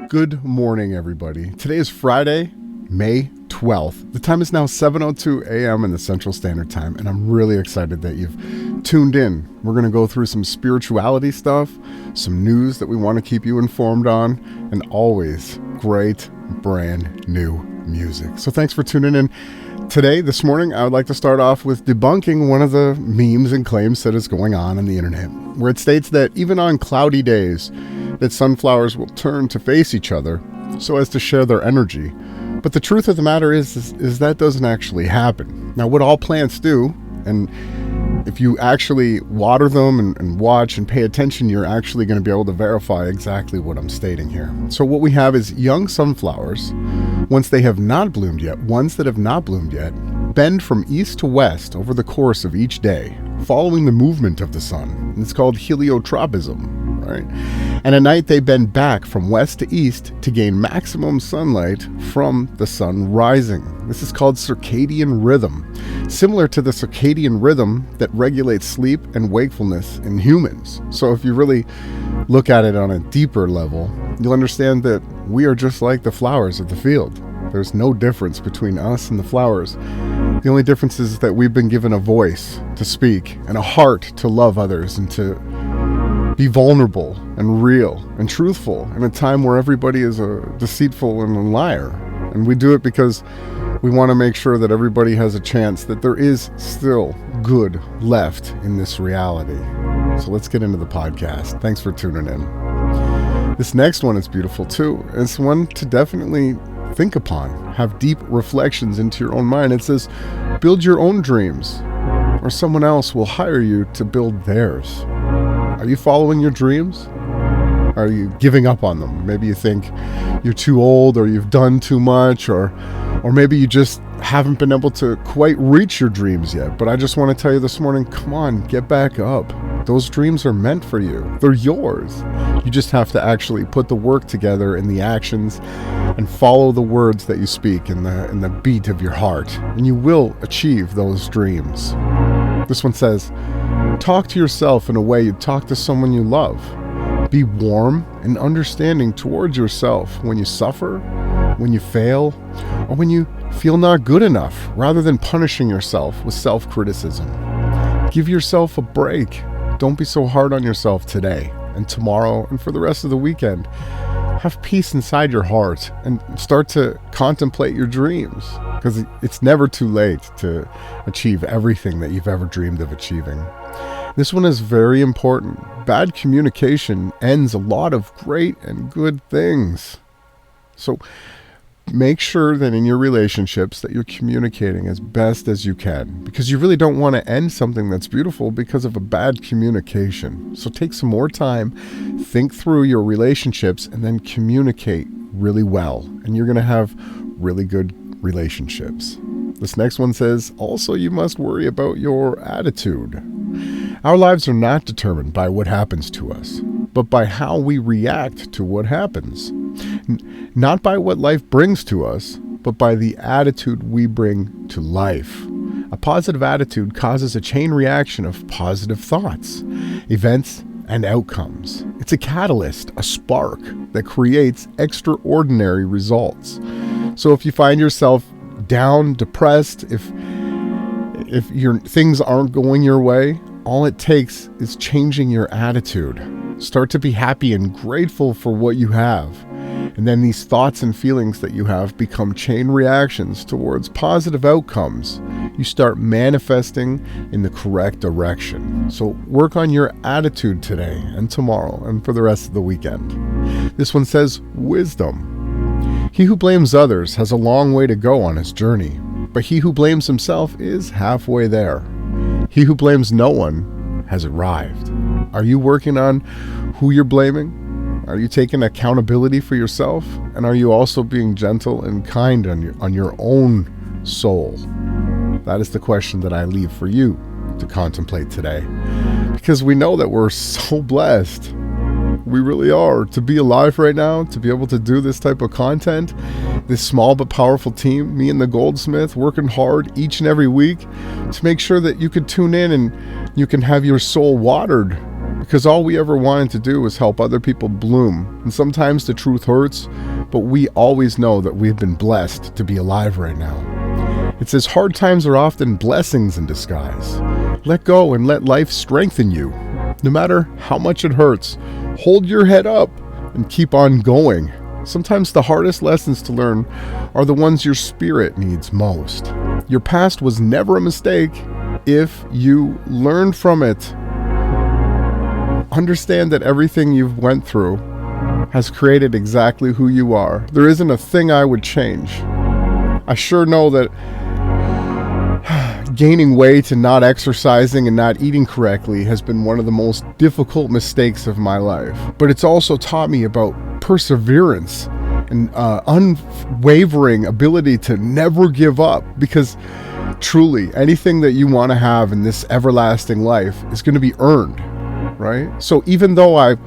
Good morning, everybody. Today is Friday, May 12th. The time is now 7:02 a.m. in the Central Standard Time, and I'm really excited that you've tuned in. We're going to go through some spirituality stuff, some news that we want to keep you informed on, and always great brand new music. So thanks for tuning in. Today, this morning, I would like to start off with debunking one of the memes and claims that is going on the internet, where it states that even on cloudy days, that sunflowers will turn to face each other so as to share their energy. But the truth of the matter is that doesn't actually happen. Now, what all plants do, and if you actually water them and watch and pay attention, you're actually going to be able to verify exactly what I'm stating here. So what we have is young sunflowers, once they have not bloomed yet, ones that have not bloomed yet, bend from east to west over the course of each day, following the movement of the sun. And it's called heliotropism, right? And at night they bend back from west to east to gain maximum sunlight from the sun rising. This is called circadian rhythm, similar to the circadian rhythm that regulates sleep and wakefulness in humans. So if you really look at it on a deeper level, you'll understand that we are just like the flowers of the field. There's no difference between us and the flowers. The only difference is that we've been given a voice to speak and a heart to love others and to be vulnerable and real and truthful in a time where everybody is a deceitful and a liar. And we do it because we want to make sure that everybody has a chance, that there is still good left in this reality. So let's get into the podcast. Thanks for tuning in. This next one is beautiful too. It's one to definitely think upon. Have deep reflections into your own mind. It says, build your own dreams, or someone else will hire you to build theirs. Are you following your dreams? Are you giving up on them? Maybe you think you're too old, or you've done too much, or maybe you just haven't been able to quite reach your dreams yet. But I just want to tell you this morning, come on, get back up. Those dreams are meant for you. They're yours. You just have to actually put the work together in the actions and follow the words that you speak in the beat of your heart, and you will achieve those dreams. This one says, talk to yourself in a way you'd talk to someone you love. Be warm and understanding towards yourself when you suffer, when you fail, or when you feel not good enough, rather than punishing yourself with self-criticism. Give yourself a break. Don't be so hard on yourself today and tomorrow and for the rest of the weekend. Have peace inside your heart and start to contemplate your dreams, because it's never too late to achieve everything that you've ever dreamed of achieving. This one is very important. Bad communication ends a lot of great and good things. So make sure that in your relationships that you're communicating as best as you can, because you really don't want to end something that's beautiful because of a bad communication. So take some more time, think through your relationships, and then communicate really well, and you're going to have really good relationships. This next one says, also you must worry about your attitude. Our lives are not determined by what happens to us, but by how we react to what happens. Not by what life brings to us, but by the attitude we bring to life. A positive attitude causes a chain reaction of positive thoughts, events, and outcomes. It's a catalyst, a spark that creates extraordinary results. So if you find yourself down, depressed, if your things aren't going your way, all it takes is changing your attitude. Start to be happy and grateful for what you have. And then these thoughts and feelings that you have become chain reactions towards positive outcomes. You start manifesting in the correct direction. So work on your attitude today and tomorrow and for the rest of the weekend. This one says, wisdom. He who blames others has a long way to go on his journey, but he who blames himself is halfway there. He who blames no one has arrived. Are you working on who you're blaming? Are you taking accountability for yourself? And are you also being gentle and kind on your own soul? That is the question that I leave for you to contemplate today. Because we know that we're so blessed. We really are. To be alive right now, to be able to do this type of content, this small but powerful team, me and the Goldsmith, working hard each and every week to make sure that you could tune in and you can have your soul watered because all we ever wanted to do was help other people bloom. And sometimes the truth hurts, but we always know that we've been blessed to be alive right now. It says hard times are often blessings in disguise. Let go and let life strengthen you. No matter how much it hurts, hold your head up and keep on going. Sometimes the hardest lessons to learn are the ones your spirit needs most. Your past was never a mistake if you learned from it. Understand that everything you've went through has created exactly who you are. There isn't a thing I would change. I sure know that gaining weight and not exercising and not eating correctly has been one of the most difficult mistakes of my life. But it's also taught me about perseverance and unwavering ability to never give up, because truly anything that you want to have in this everlasting life is going to be earned, right? So even though I've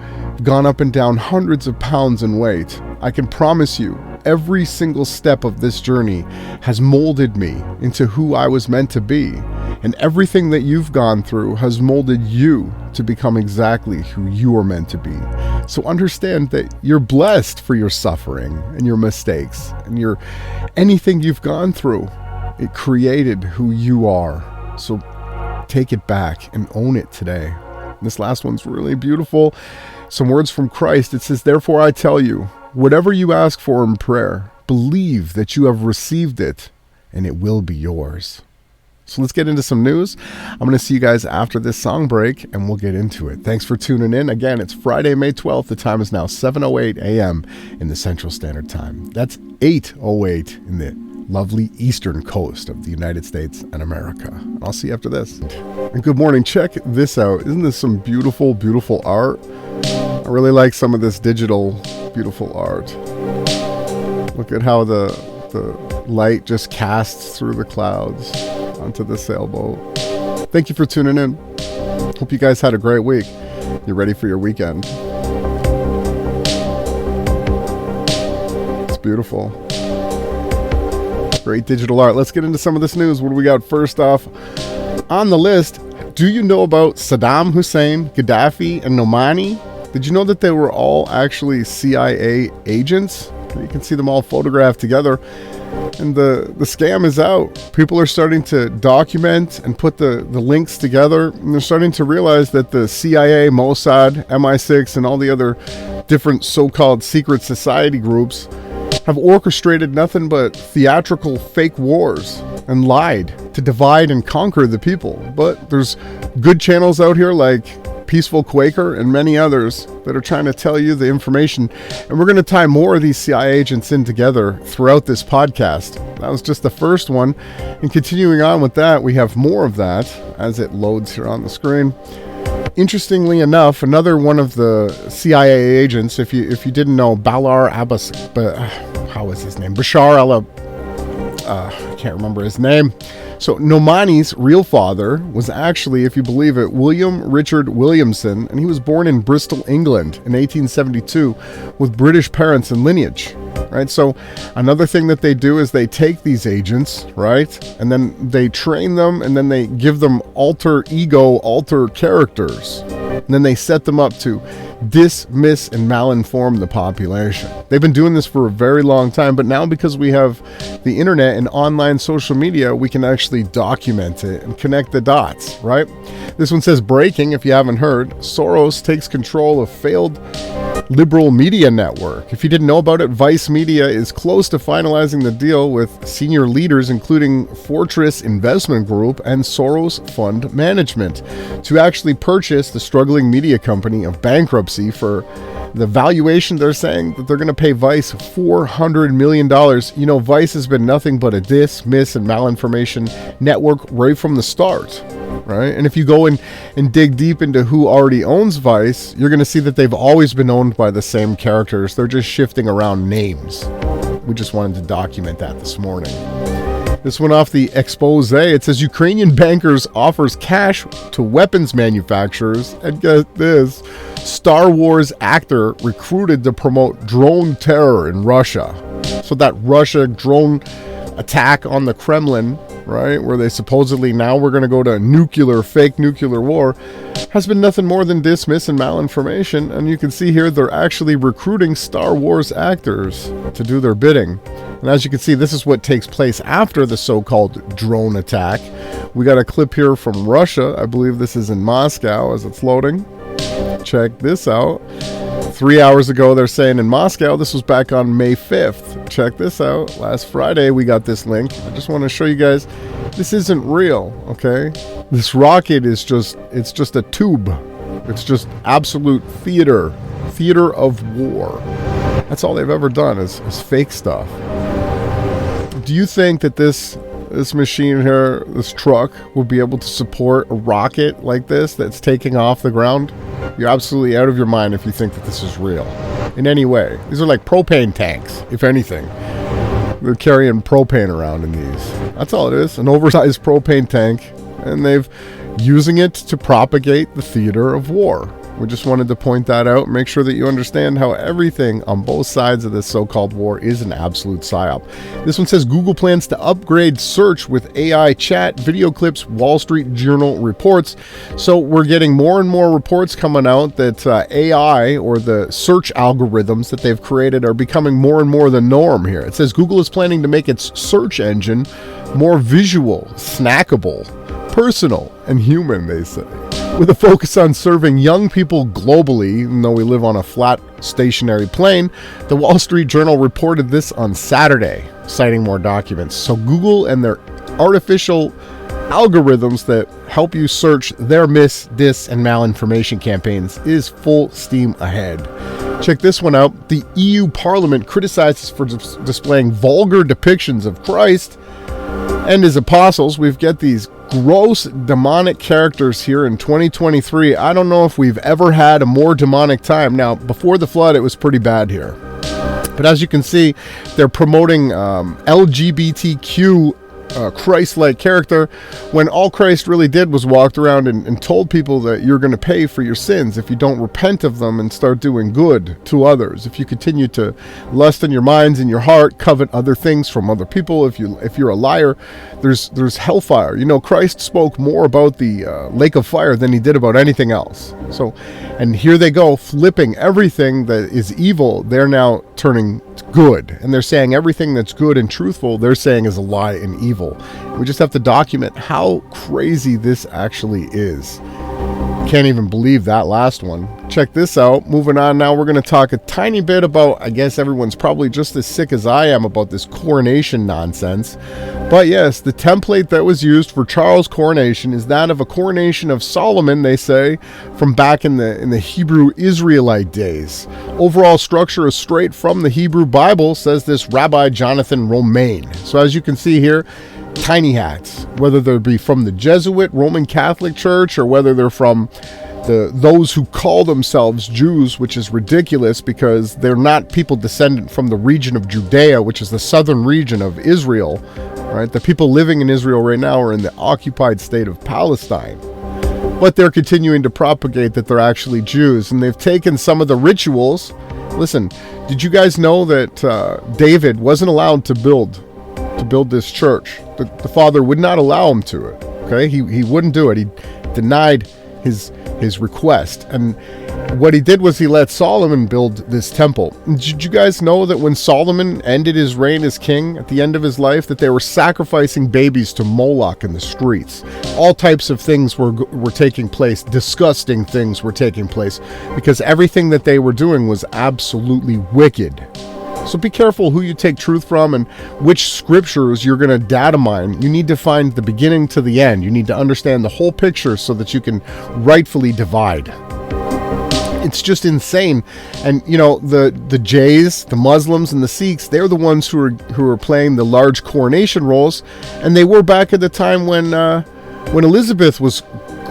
gone up and down hundreds of pounds in weight, I can promise you every single step of this journey has molded me into who I was meant to be. And everything that you've gone through has molded you to become exactly who you are meant to be. So understand that you're blessed for your suffering and your mistakes and anything you've gone through. It created who you are. So take it back and own it today. This last one's really beautiful. Some words from Christ. It says, therefore I tell you, whatever you ask for in prayer, believe that you have received it and it will be yours. So let's get into some news. I'm going to see you guys after this song break and we'll get into it. Thanks for tuning in. Again, it's Friday, May 12th. The time is now 7:08 a.m. in the Central Standard Time. That's 8:08 in the lovely eastern coast of the United States and America. I'll see you after this. And good morning. Check this out. Isn't this some beautiful, beautiful art? I really like some of this digital, beautiful art. Look at how the light just casts through the clouds onto the sailboat. Thank you for tuning in. Hope you guys had a great week. You're ready for your weekend. It's beautiful. Great digital art. Let's get into some of this news. What do we got first off on the list? Do you know about Saddam Hussein, Gaddafi, and Nomani? Did you know that they were all actually CIA agents? You can see them all photographed together. And the scam is out. People are starting to document and put the links together. And they're starting to realize that the CIA, Mossad, MI6, and all the other different so-called secret society groups have orchestrated nothing but theatrical fake wars and lied to divide and conquer the people. But there's good channels out here like Peaceful Quaker and many others that are trying to tell you the information. And we're going to tie more of these CIA agents in together throughout this podcast. That was just the first one. And continuing on with that, we have more of that as it loads here on the screen. Interestingly enough, another one of the CIA agents, if you didn't know, Bashar I can't remember his name. So Nomani's real father was actually, if you believe it, William Richard Williamson, and he was born in Bristol, England in 1872 with British parents and lineage, right? So another thing that they do is they take these agents, right? And then they train them and then they give them alter characters. And then they set them up to dismiss and malinform the population. They've been doing this for a very long time, but now because we have the internet and online social media, we can actually document it and connect the dots, right? This one says, breaking, if you haven't heard, Soros takes control of failed liberal media network. If you didn't know about it, Vice Media is close to finalizing the deal with senior leaders, including Fortress Investment Group and Soros Fund Management, to actually purchase the struggling media company of bankruptcy for the valuation. They're saying that they're going to pay Vice $400 million. You know, Vice has been nothing but a dismiss and malinformation network right from the start. Right? And if you go in and dig deep into who already owns Vice, you're going to see that they've always been owned by the same characters. They're just shifting around names. We just wanted to document that this morning. This one off the expose. It says Ukrainian bankers offers cash to weapons manufacturers. And get this, Star Wars actor recruited to promote drone terror in Russia. So that Russia drone attack on the Kremlin, right, where they supposedly now we're going to go to fake nuclear war, has been nothing more than dismiss and malinformation. And you can see here they're actually recruiting Star Wars actors to do their bidding. And as you can see, this is what takes place after the so-called drone attack. We got a clip here from Russia. I believe this is in Moscow as it's loading. Check this out. 3 hours ago, they're saying in Moscow. This was back on May 5th. Check this out. Last Friday, we got this link. I just want to show you guys, this isn't real, okay? This rocket is just a tube. It's just absolute theater of war. That's all they've ever done is fake stuff. Do you think that this machine here, this truck, will be able to support a rocket like this that's taking off the ground? You're absolutely out of your mind if you think that this is real in any way. These are like propane tanks, if anything. They're carrying propane around in these. That's all it is, an oversized propane tank, and they've using it to propagate the theater of war. We just wanted to point that out, make sure that you understand how everything on both sides of this so-called war is an absolute psyop. This one says Google plans to upgrade search with AI chat, video clips, Wall Street Journal reports. So we're getting more and more reports coming out that AI, or the search algorithms that they've created, are becoming more and more the norm here. It says Google is planning to make its search engine more visual, snackable, personal, and human, they say, with a focus on serving young people globally. Even though we live on a flat, stationary plane, the Wall Street Journal reported this on Saturday, citing more documents. So Google and their artificial algorithms that help you search their mis, dis, and malinformation campaigns is full steam ahead. Check this one out. The EU Parliament criticizes for displaying vulgar depictions of Christ and his apostles. We've got these gross demonic characters here in 2023. I don't know if we've ever had a more demonic time. Now, before the flood, it was pretty bad here. But as you can see, they're promoting LGBTQ Christ-like character, when all Christ really did was walked around and told people that you're going to pay for your sins if you don't repent of them and start doing good to others. If you continue to lust in your minds and your heart, covet other things from other people, if you're a liar, there's hellfire. You know, Christ spoke more about the lake of fire than he did about anything else. So, and here they go, flipping everything that is evil. They're now turning good, and they're saying everything that's good and truthful, they're saying is a lie and evil. We just have to document how crazy this actually is. Can't even believe that last one. Check this out. Moving on now, we're going to talk a tiny bit about, I guess everyone's probably just as sick as I am about this coronation nonsense. But yes, the template that was used for Charles' coronation is that of a coronation of Solomon, they say, from back in the Hebrew Israelite days. Overall structure is straight from the Hebrew Bible, says this Rabbi Jonathan Romaine. So as you can see here, tiny hats, whether they be from the Jesuit Roman Catholic Church or whether they're from those who call themselves Jews, which is ridiculous because they're not people descendant from the region of Judea, which is the southern region of Israel, right? The people living in Israel right now are in the occupied state of Palestine. But they're continuing to propagate that they're actually Jews, and they've taken some of the rituals. Listen, did you guys know that David wasn't allowed to build this church? The father would not allow him to it. Okay, he wouldn't do it. He denied his request, and what he did was he let Solomon build this temple. Did you guys know that when Solomon ended his reign as king at the end of his life, that they were sacrificing babies to Moloch in the streets? All types of things were taking place. Disgusting things were taking place because everything that they were doing was absolutely wicked. So be careful who you take truth from and which scriptures you're going to data mine. You need to find the beginning to the end. You need to understand the whole picture so that you can rightfully divide. It's just insane. And you know, the Jays, the Muslims, and the Sikhs, they're the ones who are playing the large coronation roles, and they were back at the time when Elizabeth was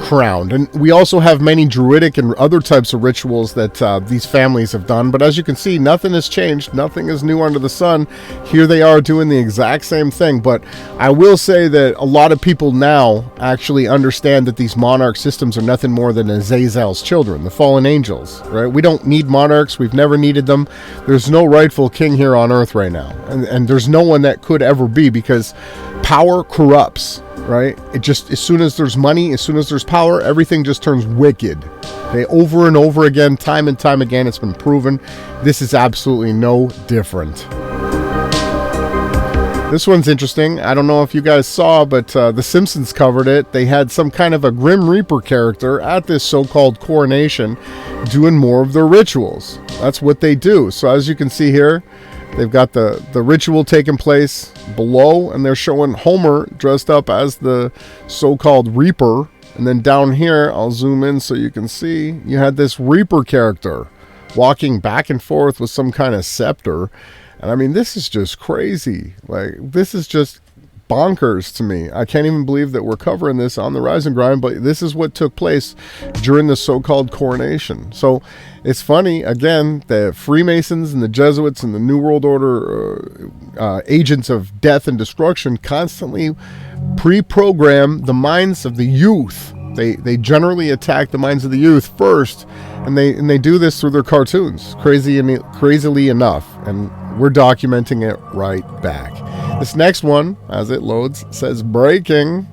crowned. And we also have many druidic and other types of rituals that these families have done. But as you can see, nothing has changed. Nothing is new under the sun. Here they are doing the exact same thing. But I will say that a lot of people now actually understand that these monarch systems are nothing more than Azazel's children, the fallen angels, right? We don't need monarchs. We've never needed them. There's no rightful king here on earth right now. And there's no one that could ever be, because power corrupts, right? It just, as soon as there's money, as soon as there's power, everything just turns wicked. Okay, over and over again, time and time again, it's been proven. This is absolutely no different. This one's interesting. I don't know if you guys saw, but The Simpsons covered it. They had some kind of a Grim Reaper character at this so-called coronation doing more of their rituals. That's what they do. So as you can see here, they've got the ritual taking place below, and they're showing Homer dressed up as the so-called Reaper. And then down here, I'll zoom in so you can see, you had this Reaper character walking back and forth with some kind of scepter. And I mean, this is just crazy. Like, this is just bonkers to me. I can't even believe that we're covering this on the Rise and Grind, but this is what took place during the so-called coronation. So it's funny, again, the Freemasons and the Jesuits and the New World Order agents of death and destruction constantly pre-program the minds of the youth. They generally attack the minds of the youth first, and they do this through their cartoons, crazily enough, and we're documenting it right back. This next one, as it loads, says breaking.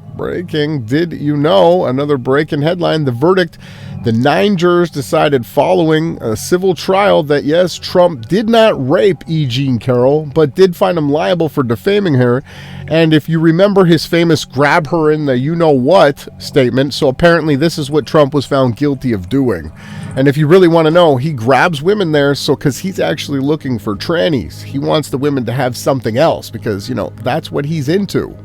Did you know? Another breaking headline. The verdict: the 9 jurors decided following a civil trial that yes, Trump did not rape E. Jean Carroll, but did find him liable for defaming her. And if you remember his famous grab her in the you-know-what statement, so apparently this is what Trump was found guilty of doing. And if you really want to know, he grabs women there because he's actually looking for trannies. He wants the women to have something else because, that's what he's into.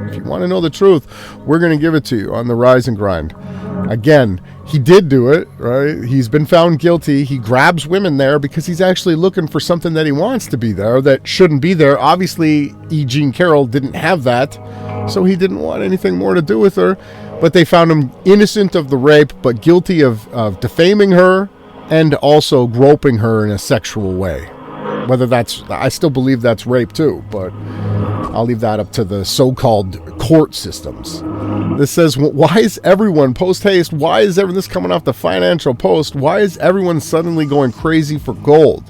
If you want to know the truth, we're going to give it to you on the Rise and Grind. Again, he did do it, right? He's been found guilty. He grabs women there because he's actually looking for something that he wants to be there that shouldn't be there. Obviously, E. Jean Carroll didn't have that, so he didn't want anything more to do with her. But they found him innocent of the rape, but guilty of defaming her and also groping her in a sexual way. I still believe that's rape too, but I'll leave that up to the so-called court systems. This says, why is everyone, post-haste, why is this coming off the Financial Post? Why is everyone suddenly going crazy for gold?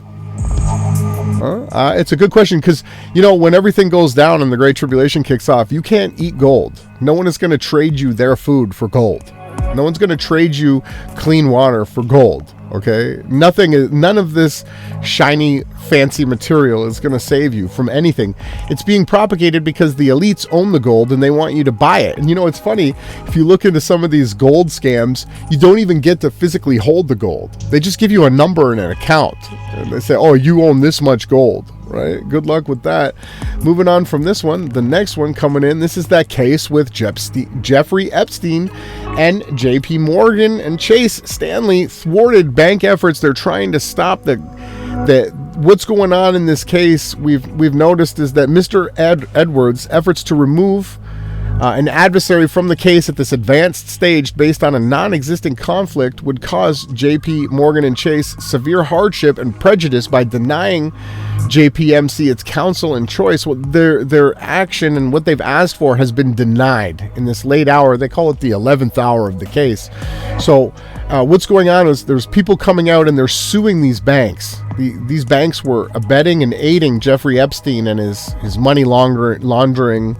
It's a good question because, when everything goes down and the Great Tribulation kicks off, you can't eat gold. No one is going to trade you their food for gold. No one's going to trade you clean water for gold. Okay, none of this shiny, fancy material is going to save you from anything. It's being propagated because the elites own the gold and they want you to buy it. And it's funny, if you look into some of these gold scams, you don't even get to physically hold the gold. They just give you a number and an account. And they say, oh, you own this much gold, right? Good luck with that. Moving on from this one, the next one coming in, this is that case with Jeffrey Epstein and JP Morgan and Chase Stanley thwarted bank efforts. They're trying to stop what's going on in this case. We've noticed is that Mr. Edwards' efforts to remove an adversary from the case at this advanced stage based on a non-existing conflict would cause JP Morgan and Chase severe hardship and prejudice by denying JPMC its counsel and choice. Well, their action and what they've asked for has been denied in this late hour. They call it the 11th hour of the case. So what's going on is there's people coming out and they're suing these banks. These banks were abetting and aiding Jeffrey Epstein and his money laundering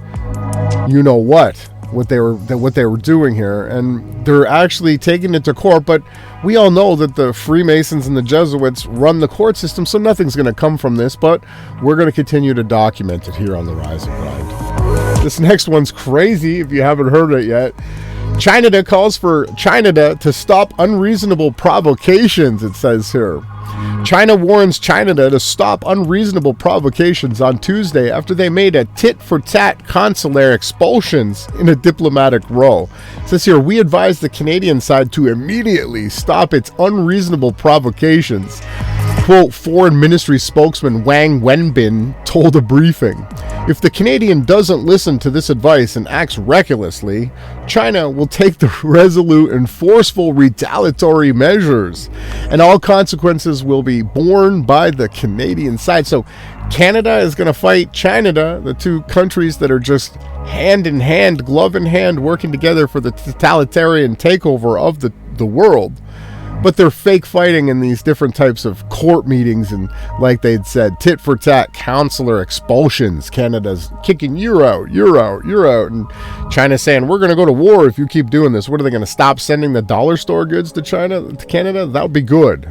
what they were doing here, and they're actually taking it to court. But we all know that the Freemasons and the Jesuits run the court system, so nothing's going to come from this, but we're going to continue to document it here on the Rise and Grind. This next one's crazy if you haven't heard it yet. China calls for China to stop unreasonable provocations, it says here. China warns China to stop unreasonable provocations on Tuesday after they made a tit-for-tat consular expulsions in a diplomatic row. It says here, we advise the Canadian side to immediately stop its unreasonable provocations. Quote, Foreign Ministry spokesman Wang Wenbin told a briefing. If the Canadian doesn't listen to this advice and acts recklessly, China will take the resolute and forceful retaliatory measures, and all consequences will be borne by the Canadian side. So Canada is going to fight China, the two countries that are just hand in hand, glove in hand, working together for the totalitarian takeover of the world. but they're fake fighting in these different types of court meetings, and like they'd said, tit for tat, consular expulsions. Canada's kicking you're out, and China's saying we're going to go to war if you keep doing this. What are they going to stop sending the dollar store goods to Canada? That would be good.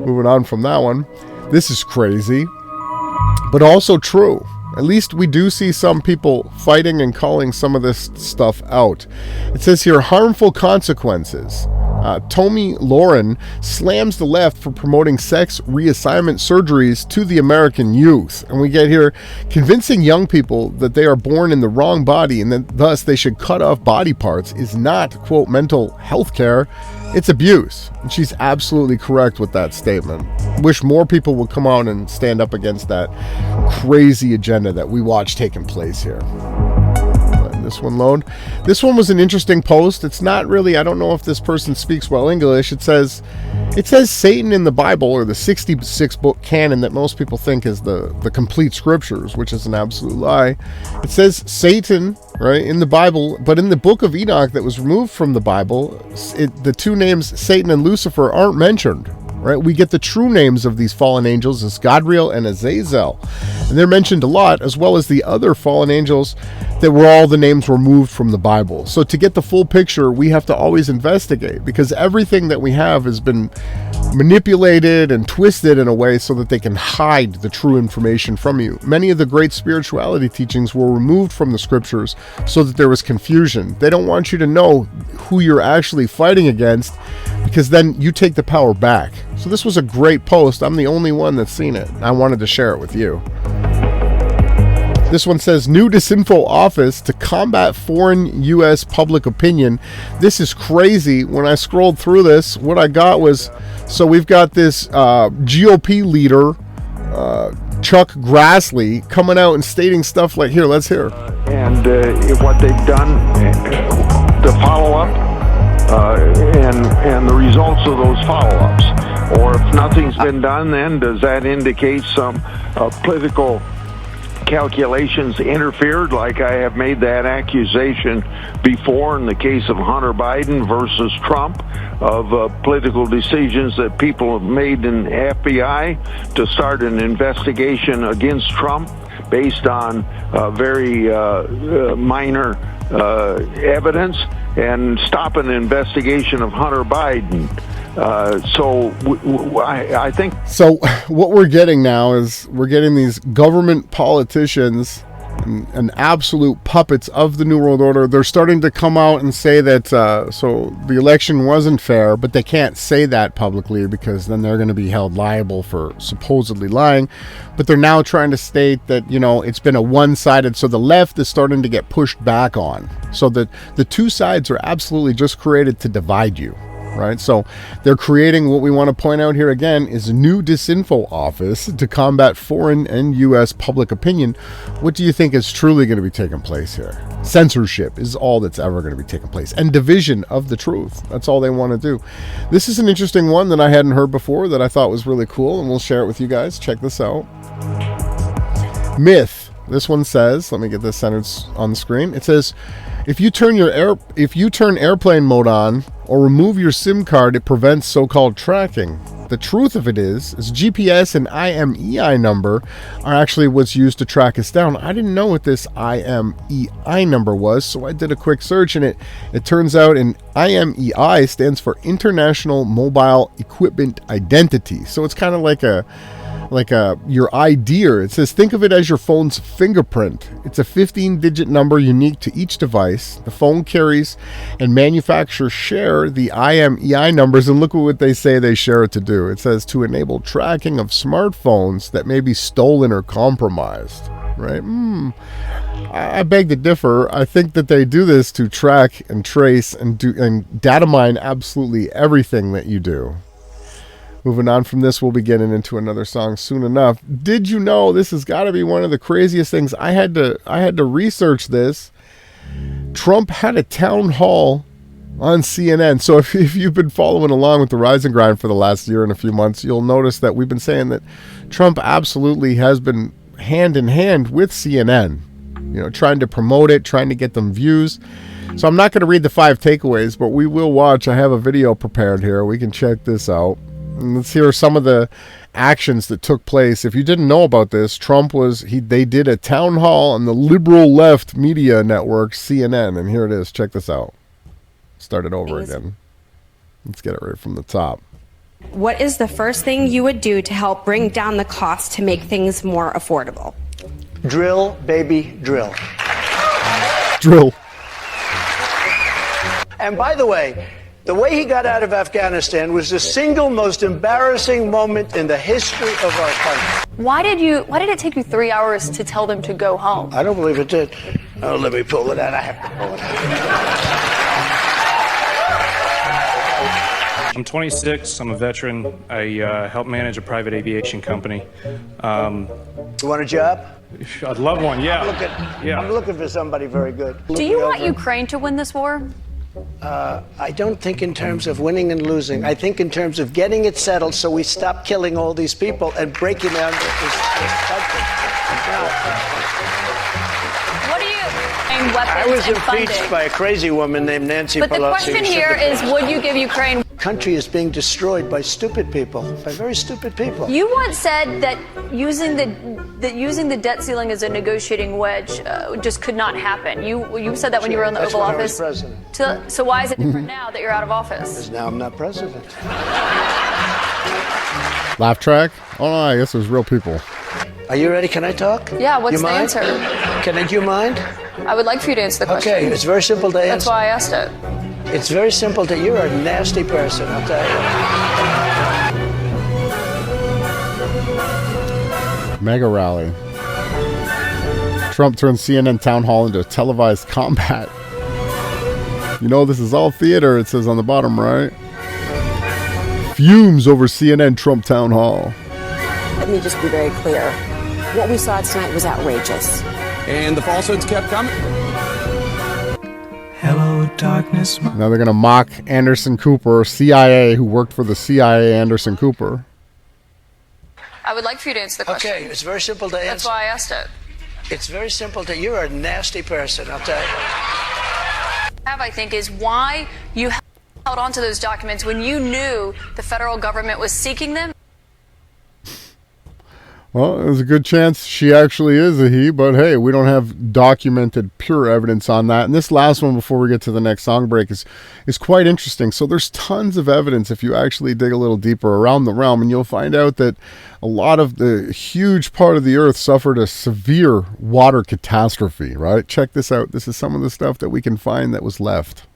Moving on from that one, this is crazy, but also true. At least we do see some people fighting and calling some of this stuff out. It says here, harmful consequences. Tomi Lahren slams the left for promoting sex reassignment surgeries to the American youth. And we get here, convincing young people that they are born in the wrong body and that thus they should cut off body parts is not, quote, mental health care. It's abuse. And she's absolutely correct with that statement. Wish more people would come out and stand up against that crazy agenda that we watch taking place here. This one load. This one was an interesting post. It's not really, I don't know if this person speaks well English. It says Satan in the Bible, or the 66 book canon that most people think is the complete scriptures, which is an absolute lie. It says Satan, right, in the Bible, but in the book of Enoch that was removed from the Bible, the two names Satan and Lucifer aren't mentioned. Right, we get the true names of these fallen angels as Gadriel and Azazel, and they're mentioned a lot, as well as the other fallen angels that were all the names removed from the Bible. So to get the full picture, we have to always investigate, because everything that we have has been manipulated and twisted in a way so that they can hide the true information from you. Many of the great spirituality teachings were removed from the scriptures so that there was confusion. They don't want you to know who you're actually fighting against, because then you take the power back. So this was a great post. I'm the only one that's seen it. I wanted to share it with you. This one says, new disinfo office to combat foreign U.S. public opinion. This is crazy. When I scrolled through this, what I got was, so we've got this GOP leader, Chuck Grassley, coming out and stating stuff like, here, let's hear. And what they've done, the follow-up, and the results of those follow-ups. Or if nothing's been done, then does that indicate some political calculations interfered, like I have made that accusation before in the case of Hunter Biden versus Trump, of political decisions that people have made in the FBI to start an investigation against Trump based on very minor evidence, and stop an investigation of Hunter Biden. I think. So what we're getting now is we're getting these government politicians and absolute puppets of the New World Order. They're starting to come out and say that so the election wasn't fair, but they can't say that publicly because then they're going to be held liable for supposedly lying. But they're now trying to state that, you know, it's been a one-sided, so the left is starting to get pushed back on. So that the two sides are absolutely just created to divide you. Right, so they're creating what we want to point out here again is a new disinfo office to combat foreign and U.S. public opinion. What do you think is truly going to be taking place here? Censorship is all that's ever going to be taking place, and division of the truth. That's all they want to do. This is an interesting one that I hadn't heard before that I thought was really cool, and we'll share it with you guys. Check this out. Myth. This one says, let me get this centered on the screen. It says, if you turn airplane mode on or remove your SIM card, it prevents so-called tracking. The truth of it is GPS and IMEI number are actually what's used to track us down. I didn't know what this IMEI number was, so I did a quick search, and it turns out an IMEI stands for International Mobile Equipment Identity. So it's kind of like your ID. It says, think of it as your phone's fingerprint. It's a 15-digit number unique to each device. The phone carries and manufacturers share the IMEI numbers, and look at what they say they share it to do. It says to enable tracking of smartphones that may be stolen or compromised. Right? I beg to differ. I think that they do this to track and trace and data mine absolutely everything that you do. Moving on from this, we'll be getting into another song soon enough. Did you know this has got to be one of the craziest things? I had to research this. Trump had a town hall on CNN. So if you've been following along with the Rise and Grind for the last year and a few months, you'll notice that we've been saying that Trump absolutely has been hand in hand with CNN, you know, trying to promote it, trying to get them views. So I'm not going to read the 5 takeaways, but we will watch. I have a video prepared here. We can check this out. And let's hear some of the actions that took place. If you didn't know about this, they did a town hall on the liberal left media network, CNN. And here it is. Check this out. Start it over again. Let's get it right from the top. What is the first thing you would do to help bring down the cost to make things more affordable? Drill, baby, drill. Drill. And by the way he got out of Afghanistan was the single most embarrassing moment in the history of our country. Why did it take you 3 hours to tell them to go home? I don't believe it did. Oh, let me pull it out. I have to pull it out. I'm 26. I'm a veteran. I help manage a private aviation company. You want a job? I'd love one, yeah. I'm looking for somebody very good. Do you want Ukraine to win this war? I don't think in terms of winning and losing. I think in terms of getting it settled so we stop killing all these people and breaking down this country. What do you mean, weapons I was and impeached funding? by a crazy woman named Nancy Pelosi. But the question here is, would you give Ukraine? The country is being destroyed by stupid people, by very stupid people. You once said that using the debt ceiling as a negotiating wedge just could not happen. You said that when you were in the Oval Office. That's when I was president. So why is it different now that you're out of office? Because now I'm not president. Laugh track? Oh, no, I guess it was real people. Are you ready? Can I talk? Yeah, what's you the mind? answer? Do you mind? I would like for you to answer the question. Okay, it's very simple to answer. That's why I asked it. It's very simple that you're a nasty person, I'll tell you. Mega rally. Trump turns CNN town hall into televised combat. You know, this is all theater, it says on the bottom right. Fumes over CNN Trump town hall. Let me just be very clear. What we saw tonight was outrageous. And the falsehoods kept coming. Hello, darkness. Now they're going to mock Anderson Cooper, CIA, who worked for the CIA, Anderson Cooper. I would like for you to answer the question. Okay, it's very simple to answer. That's why I asked it. It's very simple that you're a nasty person, I'll tell you. I think is why you held on to those documents when you knew the federal government was seeking them. Well, there's a good chance she actually is a he, but hey, we don't have documented pure evidence on that. And this last one, before we get to the next song break, is quite interesting. So there's tons of evidence if you actually dig a little deeper around the realm, and you'll find out that a lot of the huge part of the earth suffered a severe water catastrophe, right? Check this out. This is some of the stuff that we can find that was left.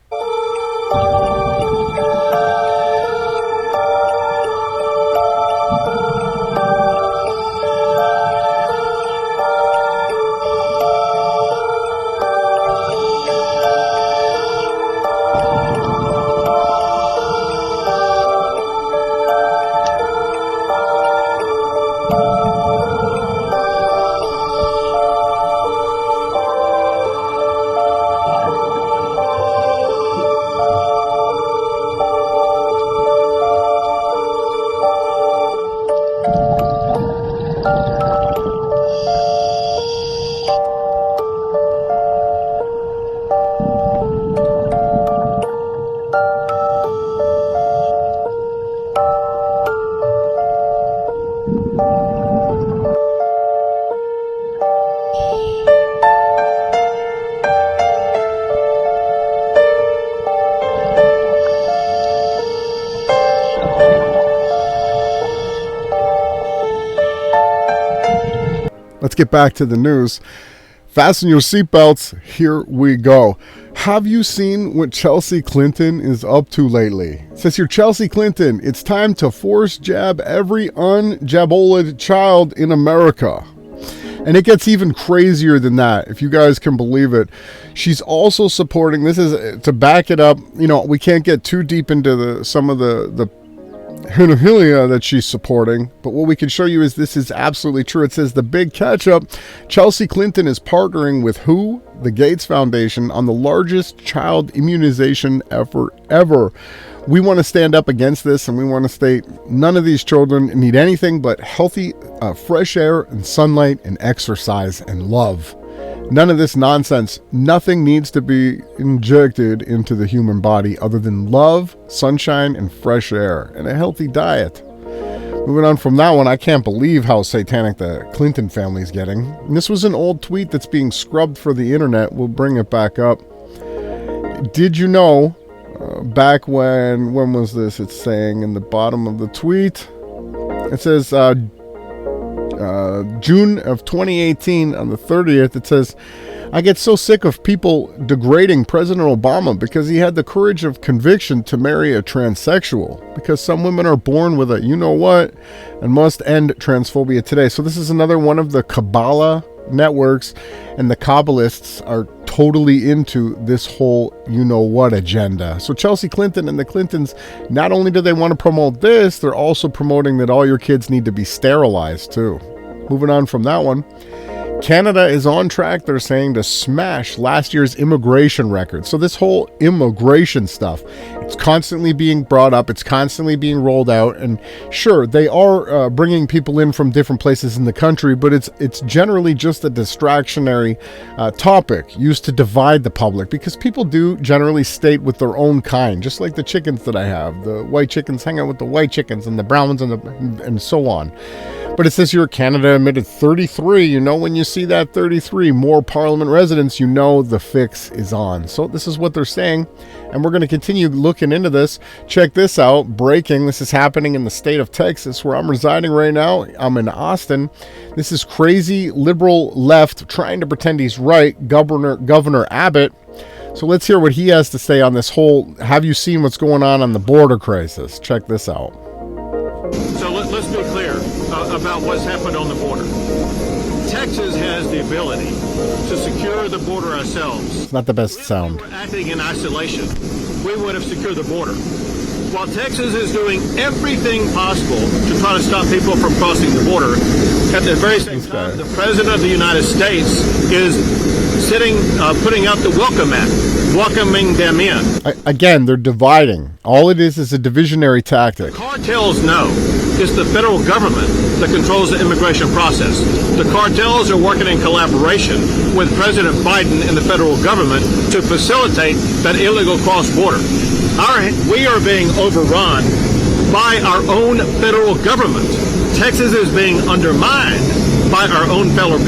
Let's get back to the news. Fasten your seatbelts. Here we go. Have you seen what Chelsea Clinton is up to lately? It says here, Chelsea Clinton, it's time to force jab every unjaboled child in America. And it gets even crazier than that, if you guys can believe it. She's also supporting, this is to back it up, you know, we can't get too deep into some of the pedophilia that she's supporting, but what we can show you is this is absolutely true. It says the big catch up, Chelsea Clinton is partnering with WHO, the Gates Foundation, on the largest child immunization effort ever. We want to stand up against this, and we want to state none of these children need anything but healthy fresh air and sunlight and exercise and love. None of this nonsense. Nothing needs to be injected into the human body other than love, sunshine, and fresh air, and a healthy diet. Moving on from that one, I can't believe how satanic the Clinton family is getting. And this was an old tweet that's being scrubbed for the internet. We'll bring it back up. Did you know, back when was this? It's saying in the bottom of the tweet, it says June of 2018 on the 30th, it says, I get so sick of people degrading President Obama because he had the courage of conviction to marry a transsexual, because some women are born with a you-know-what and must end transphobia today. So this is another one of the Kabbalah networks, and the Kabbalists are totally into this whole you-know-what agenda. So Chelsea Clinton and the Clintons, not only do they want to promote this, they're also promoting that all your kids need to be sterilized too. Moving on from that one, Canada is on track, they're saying, to smash last year's immigration record. So this whole immigration stuff, it's constantly being brought up, it's constantly being rolled out, and sure, they are bringing people in from different places in the country, but it's generally just a distractionary topic used to divide the public, because people do generally state with their own kind, just like the chickens that I have. The white chickens hang out with the white chickens, and the brown ones and so on. But it says here Canada admitted 33. You know, when you see that 33 more parliament residents, you know the fix is on. So this is what they're saying, and we're going to continue looking into this. Check this out. Breaking. This is happening in the state of Texas, where I'm residing right now. I'm in Austin. This is crazy liberal left trying to pretend he's right. Governor Abbott. So let's hear what he has to say on this whole, have you seen what's going on the border crisis? Check this out. So let's be clear about what's happened on the border. Texas has the ability to secure the border ourselves. It's not the best sound. Acting in isolation, we would have secured the border. While Texas is doing everything possible to try to stop people from crossing the border, at the very same time, the President of the United States is putting out the Welcome Act, welcoming them in. Again, they're dividing. All it is a divisionary tactic. The cartels know it's the federal government that controls the immigration process. The cartels are working in collaboration with President Biden and the federal government to facilitate that illegal cross-border. We are being overrun by our own federal government. Texas is being undermined by our own federal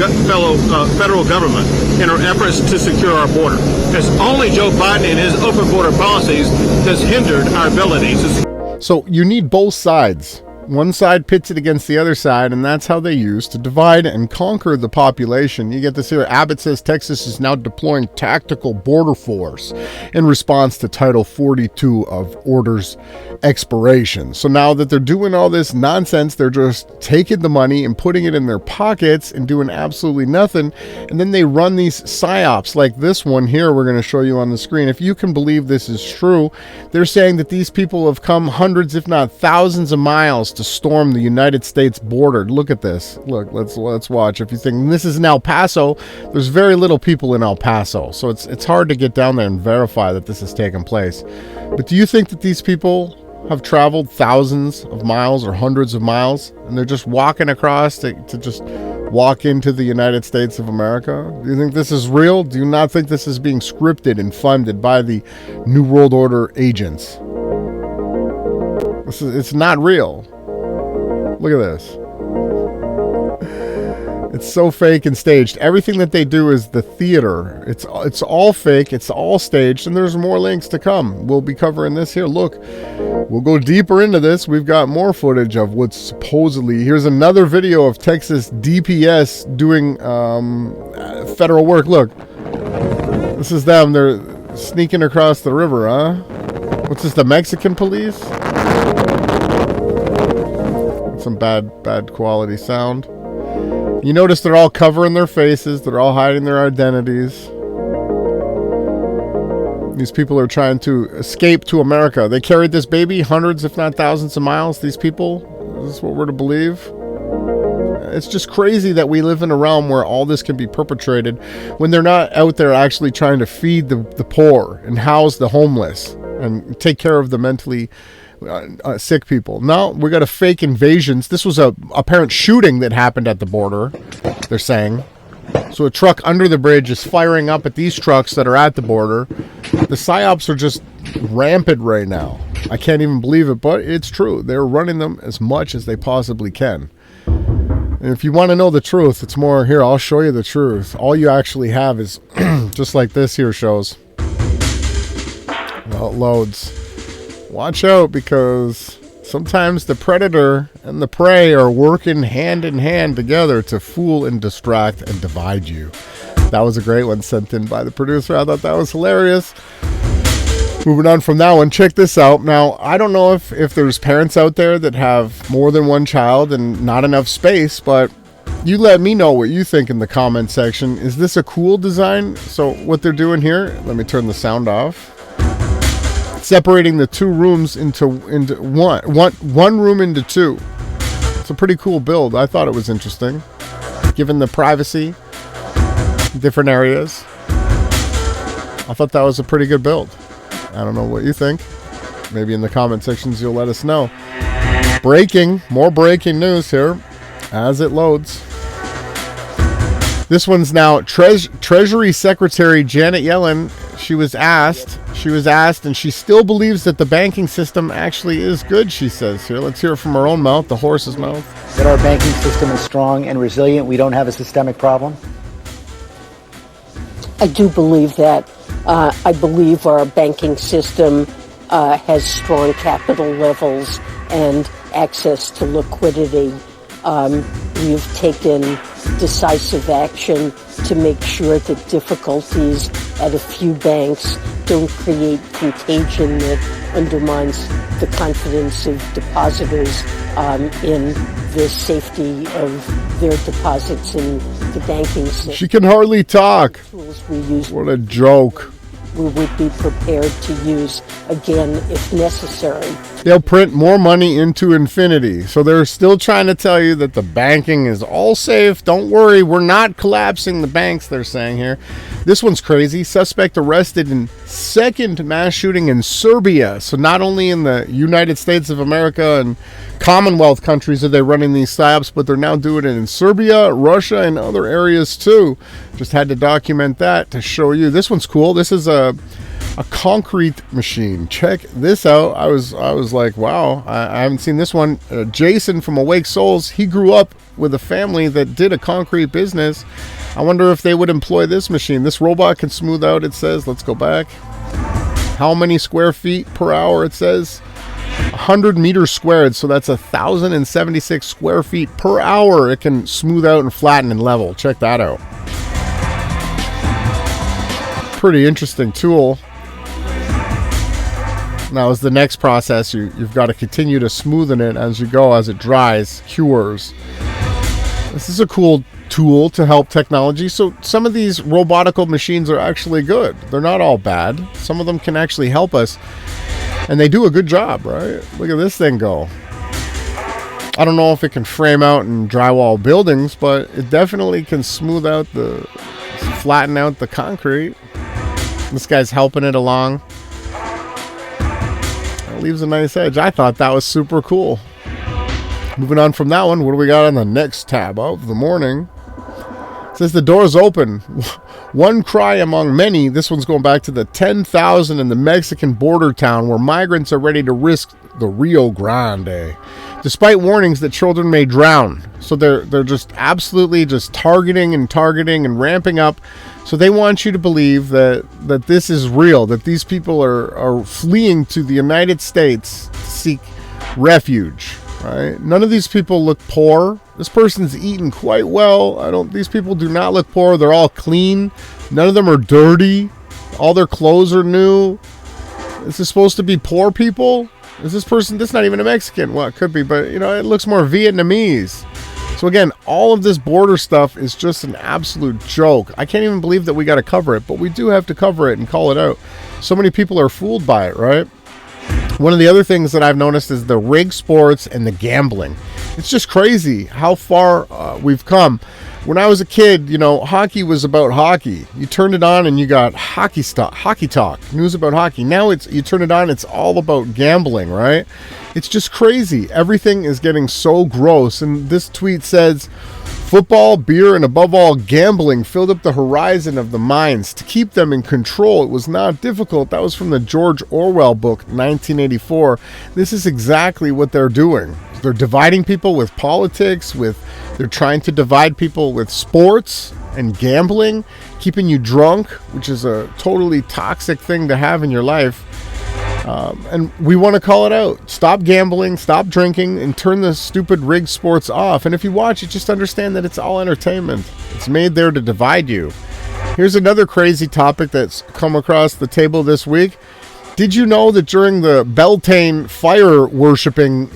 government in our efforts to secure our border. It's only Joe Biden and his open border policies that's hindered our abilities. So you need both sides. One side pits it against the other side, and that's how they use to divide and conquer the population. You get this here. Abbott says Texas is now deploying tactical border force in response to Title 42 of orders expiration. So now that they're doing all this nonsense, they're just taking the money and putting it in their pockets and doing absolutely nothing. And then they run these psyops like this one here we're going to show you on the screen. If you can believe this is true, they're saying that these people have come hundreds, if not thousands of miles to storm the United States border. Look at this. Look, let's watch. If you think this is in El Paso, there's very little people in El Paso, so it's hard to get down there and verify that this has taken place. But do you think that these people have traveled thousands of miles or hundreds of miles, and they're just walking across to just walk into the United States of America? Do you think this is real? Do you not think this is being scripted and funded by the New World Order agents? It's not real. Look at this. It's so fake and staged. Everything that they do is the theater. It's all fake. It's all staged, and there's more links to come. We'll be covering this here. Look, we'll go deeper into this. We've got more footage of what's supposedly... Here's another video of Texas DPS doing federal work. Look, this is them. They're sneaking across the river, huh? What's this, the Mexican police? Some bad quality sound. You notice they're all covering their faces. They're all hiding their identities. These people are trying to escape to America. They carried this baby hundreds, if not thousands of miles. These people, is this what we're to believe? It's just crazy that we live in a realm where all this can be perpetrated when they're not out there actually trying to feed the poor and house the homeless and take care of the mentally sick people. No, we got a fake invasions. This was a apparent shooting that happened at the border, they're saying. So a truck under the bridge is firing up at these trucks that are at the border. The PSYOPs are just rampant right now. I can't even believe it, but it's true. They're running them as much as they possibly can. And if you want to know the truth, it's more here. I'll show you the truth. All you actually have is just like this here shows. Well, it loads. Watch out, because sometimes the predator and the prey are working hand in hand together to fool and distract and divide you. That was a great one sent in by the producer. I thought that was hilarious. Moving on from that one, check this out. Now, I don't know if there's parents out there that have more than one child and not enough space, but you let me know what you think in the comment section. Is this a cool design? So what they're doing here, let me turn the sound off. Separating the two rooms into one room into two. It's a pretty cool build. I thought it was interesting, given the privacy, different areas. I thought that was a pretty good build. I don't know what you think. Maybe in the comment sections you'll let us know. More breaking news here as it loads. This one's now Treasury Secretary Janet Yellen. She was asked, and she still believes that the banking system actually is good, she says here. Let's hear it from her own mouth, the horse's mouth. That our banking system is strong and resilient. We don't have a systemic problem. I do believe that. I believe our banking system has strong capital levels and access to liquidity. We've taken decisive action to make sure that difficulties at a few banks don't create contagion that undermines the confidence of depositors in the safety of their deposits in the banking system. She can hardly talk. Tools we use. What a joke. We would be prepared to use again if necessary. They'll print more money into infinity. So they're still trying to tell you that the banking is all safe. Don't worry, we're not collapsing the banks, they're saying here. This one's crazy. Suspect arrested in second mass shooting in Serbia. So not only in the United States of America and Commonwealth countries are they running these PSYOPs, but they're now doing it in Serbia, Russia, and other areas too. Just had to document that to show you. This one's cool. This is a concrete machine. Check this out. I was like, wow, I haven't seen this one. Jason from Awake Souls, he grew up with a family that did a concrete business. I wonder if they would employ this machine. This robot can smooth out, it says. Let's go back. How many square feet per hour? It says 100 meters squared, so that's 1,076 square feet per hour. It can smooth out and flatten and level. Check that out. Pretty interesting tool. Now, as the next process, you've got to continue to smoothen it as you go, as it dries, cures. This is a cool tool to help technology. So some of these robotical machines are actually good. They're not all bad. Some of them can actually help us, and they do a good job, right? Look at this thing go. I don't know if it can frame out and drywall buildings, but it definitely can smooth out flatten out the concrete. This guy's helping it along. It leaves a nice edge. I thought that was super cool. Moving on from that one, what do we got on the next tab of the morning? It says the door's open. One cry among many. This one's going back to the 10,000 in the Mexican border town where migrants are ready to risk the Rio Grande, despite warnings that children may drown. So they're just absolutely just targeting and ramping up. So they want you to believe that this is real, that these people are fleeing to the United States to seek refuge. Right? None of these people look poor. This person's eating quite well. These people do not look poor. They're all clean. None of them are dirty. All their clothes are new. This is supposed to be poor people. Is this person? This is not even a Mexican. Well, it could be, but it looks more Vietnamese. So again, all of this border stuff is just an absolute joke. I can't even believe that we got to cover it, but we do have to cover it and call it out. So many people are fooled by it, right? One of the other things that I've noticed is the rig sports and the gambling. It's just crazy how far we've come. When I was a kid, hockey was about hockey. You turned it on and you got hockey talk, news about hockey. Now you turn it on, it's all about gambling, right? It's just crazy. Everything is getting so gross. And this tweet says, Football, beer, and above all, gambling filled up the horizon of the minds. To keep them in control, it was not difficult. That was from the George Orwell book, 1984. This is exactly what they're doing. They're dividing people with politics, they're trying to divide people with sports and gambling, keeping you drunk, which is a totally toxic thing to have in your life. And we want to call it out. Stop gambling, stop drinking, and turn the stupid rigged sports off. And if you watch it, just understand that it's all entertainment. It's made there to divide you. Here's another crazy topic that's come across the table this week. Did you know that during the Beltane fire worshipping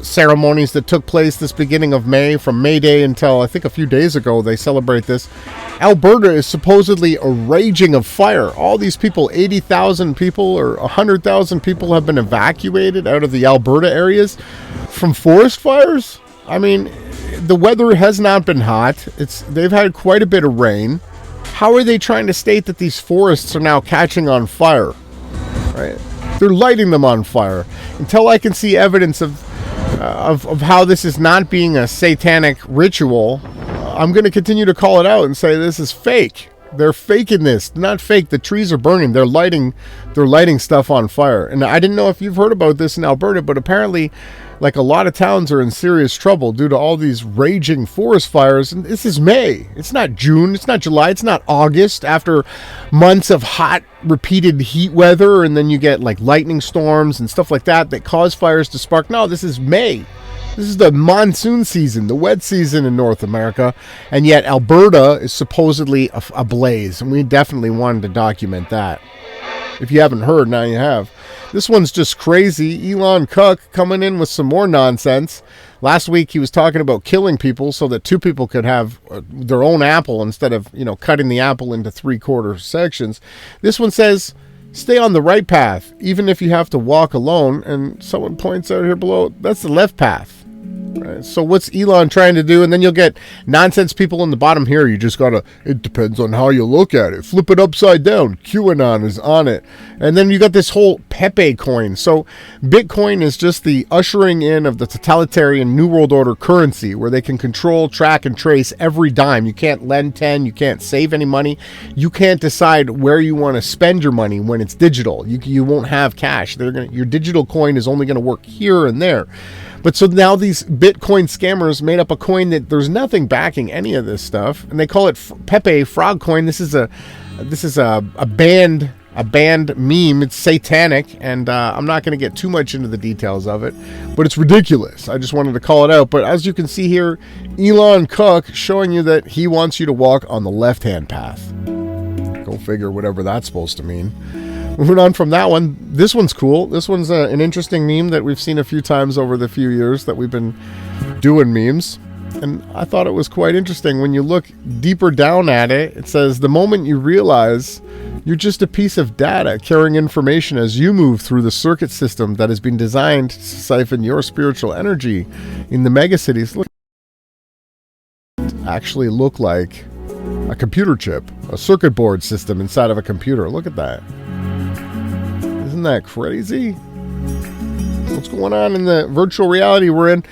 ceremonies that took place this beginning of May, from May Day until I think a few days ago, they celebrate this, Alberta is supposedly a raging of fire. All these people, 80,000 people or 100,000 people have been evacuated out of the Alberta areas from forest fires. I mean, the weather has not been hot. They've had quite a bit of rain. How are they trying to state that these forests are now catching on fire? Right? They're lighting them on fire. Until I can see evidence of how this is not being a satanic ritual, I'm going to continue to call it out and say this is fake. They're faking this. Not fake. The trees are burning. They're lighting stuff on fire. And I didn't know if you've heard about this in Alberta, but apparently, like, a lot of towns are in serious trouble due to all these raging forest fires. And this is May. It's not June. It's not July. It's not August after months of hot, repeated heat weather. And then you get like lightning storms and stuff like that cause fires to spark. No, this is May. This is the monsoon season, the wet season in North America, and yet Alberta is supposedly ablaze, and we definitely wanted to document that. If you haven't heard, now you have. This one's just crazy. Elon Cook coming in with some more nonsense. Last week he was talking about killing people so that two people could have their own apple instead of, cutting the apple into 3/4 sections. This one says, stay on the right path, even if you have to walk alone. And someone points out here below, that's the left path. Right. So what's Elon trying to do? And then you'll get nonsense people in the bottom here. You just gotta, it depends on how you look at it. Flip it upside down. QAnon is on it. And then you got this whole Pepe coin. So Bitcoin is just the ushering in of the totalitarian New World Order currency where they can control, track, and trace every dime. You can't lend 10. You can't save any money. You can't decide where you want to spend your money when it's digital. You won't have cash. Your digital coin is only going to work here and there. But so now these Bitcoin scammers made up a coin that there's nothing backing any of this stuff, and they call it Pepe Frog Coin. This is a banned meme. It's satanic, and I'm not going to get too much into the details of it, but it's ridiculous. I just wanted to call it out. But as you can see here, Elon Cook showing you that he wants you to walk on the left-hand path. Go figure, whatever that's supposed to mean. Moving on from that one, this one's cool. This one's an interesting meme that we've seen a few times over the few years that we've been doing memes. And I thought it was quite interesting. When you look deeper down at it, it says, the moment you realize you're just a piece of data carrying information as you move through the circuit system that has been designed to siphon your spiritual energy in the megacities. Actually look like a computer chip, a circuit board system inside of a computer. Look at that. Isn't that crazy? What's going on in the virtual reality we're in?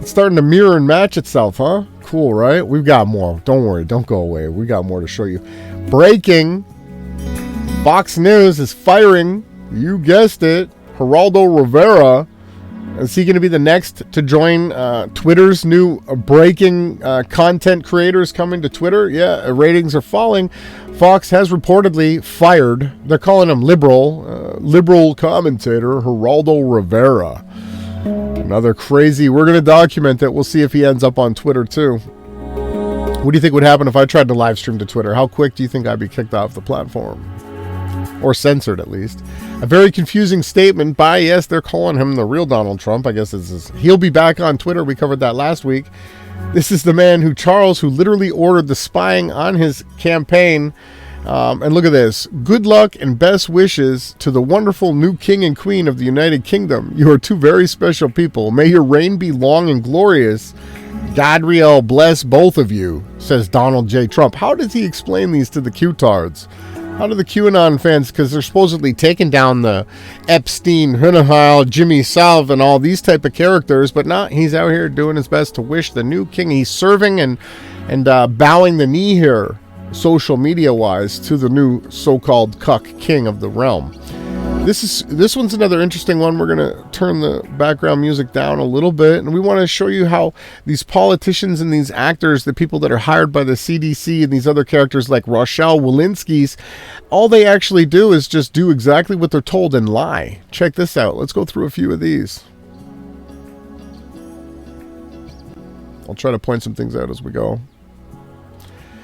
It's starting to mirror and match itself, huh? Cool, right? We've got more. Don't worry. Don't go away. We got more to show you. Breaking. Fox News is firing, you guessed it, Geraldo Rivera. Is he going to be the next to join Twitter's new breaking content creators coming to Twitter? Yeah, ratings are falling. Fox has reportedly fired, they're calling him liberal commentator Geraldo Rivera. Another crazy, we're going to document it. We'll see if he ends up on Twitter too. What do you think would happen if I tried to live stream to Twitter? How quick do you think I'd be kicked off the platform? Or censored, at least. A very confusing statement by, yes, they're calling him the real Donald Trump. I guess he'll be back on Twitter. We covered that last week. This is the man Charles, who literally ordered the spying on his campaign. And look at this. Good luck and best wishes to the wonderful new king and queen of the United Kingdom. You are two very special people. May your reign be long and glorious. Godriel bless both of you, says Donald J. Trump. How does he explain these to the Q-tards? How do the QAnon fans, because they're supposedly taking down the Epstein, Hunahal, Jimmy Salve, and all these type of characters, but not. He's out here doing his best to wish the new king. He's serving and bowing the knee here, social media wise, to the new so-called cuck king of the realm. This one's another interesting one. We're going to turn the background music down a little bit, and we want to show you how these politicians and these actors, the people that are hired by the CDC and these other characters like Rochelle Walensky's, all they actually do is just do exactly what they're told and lie. Check this out. Let's go through a few of these. I'll try to point some things out as we go.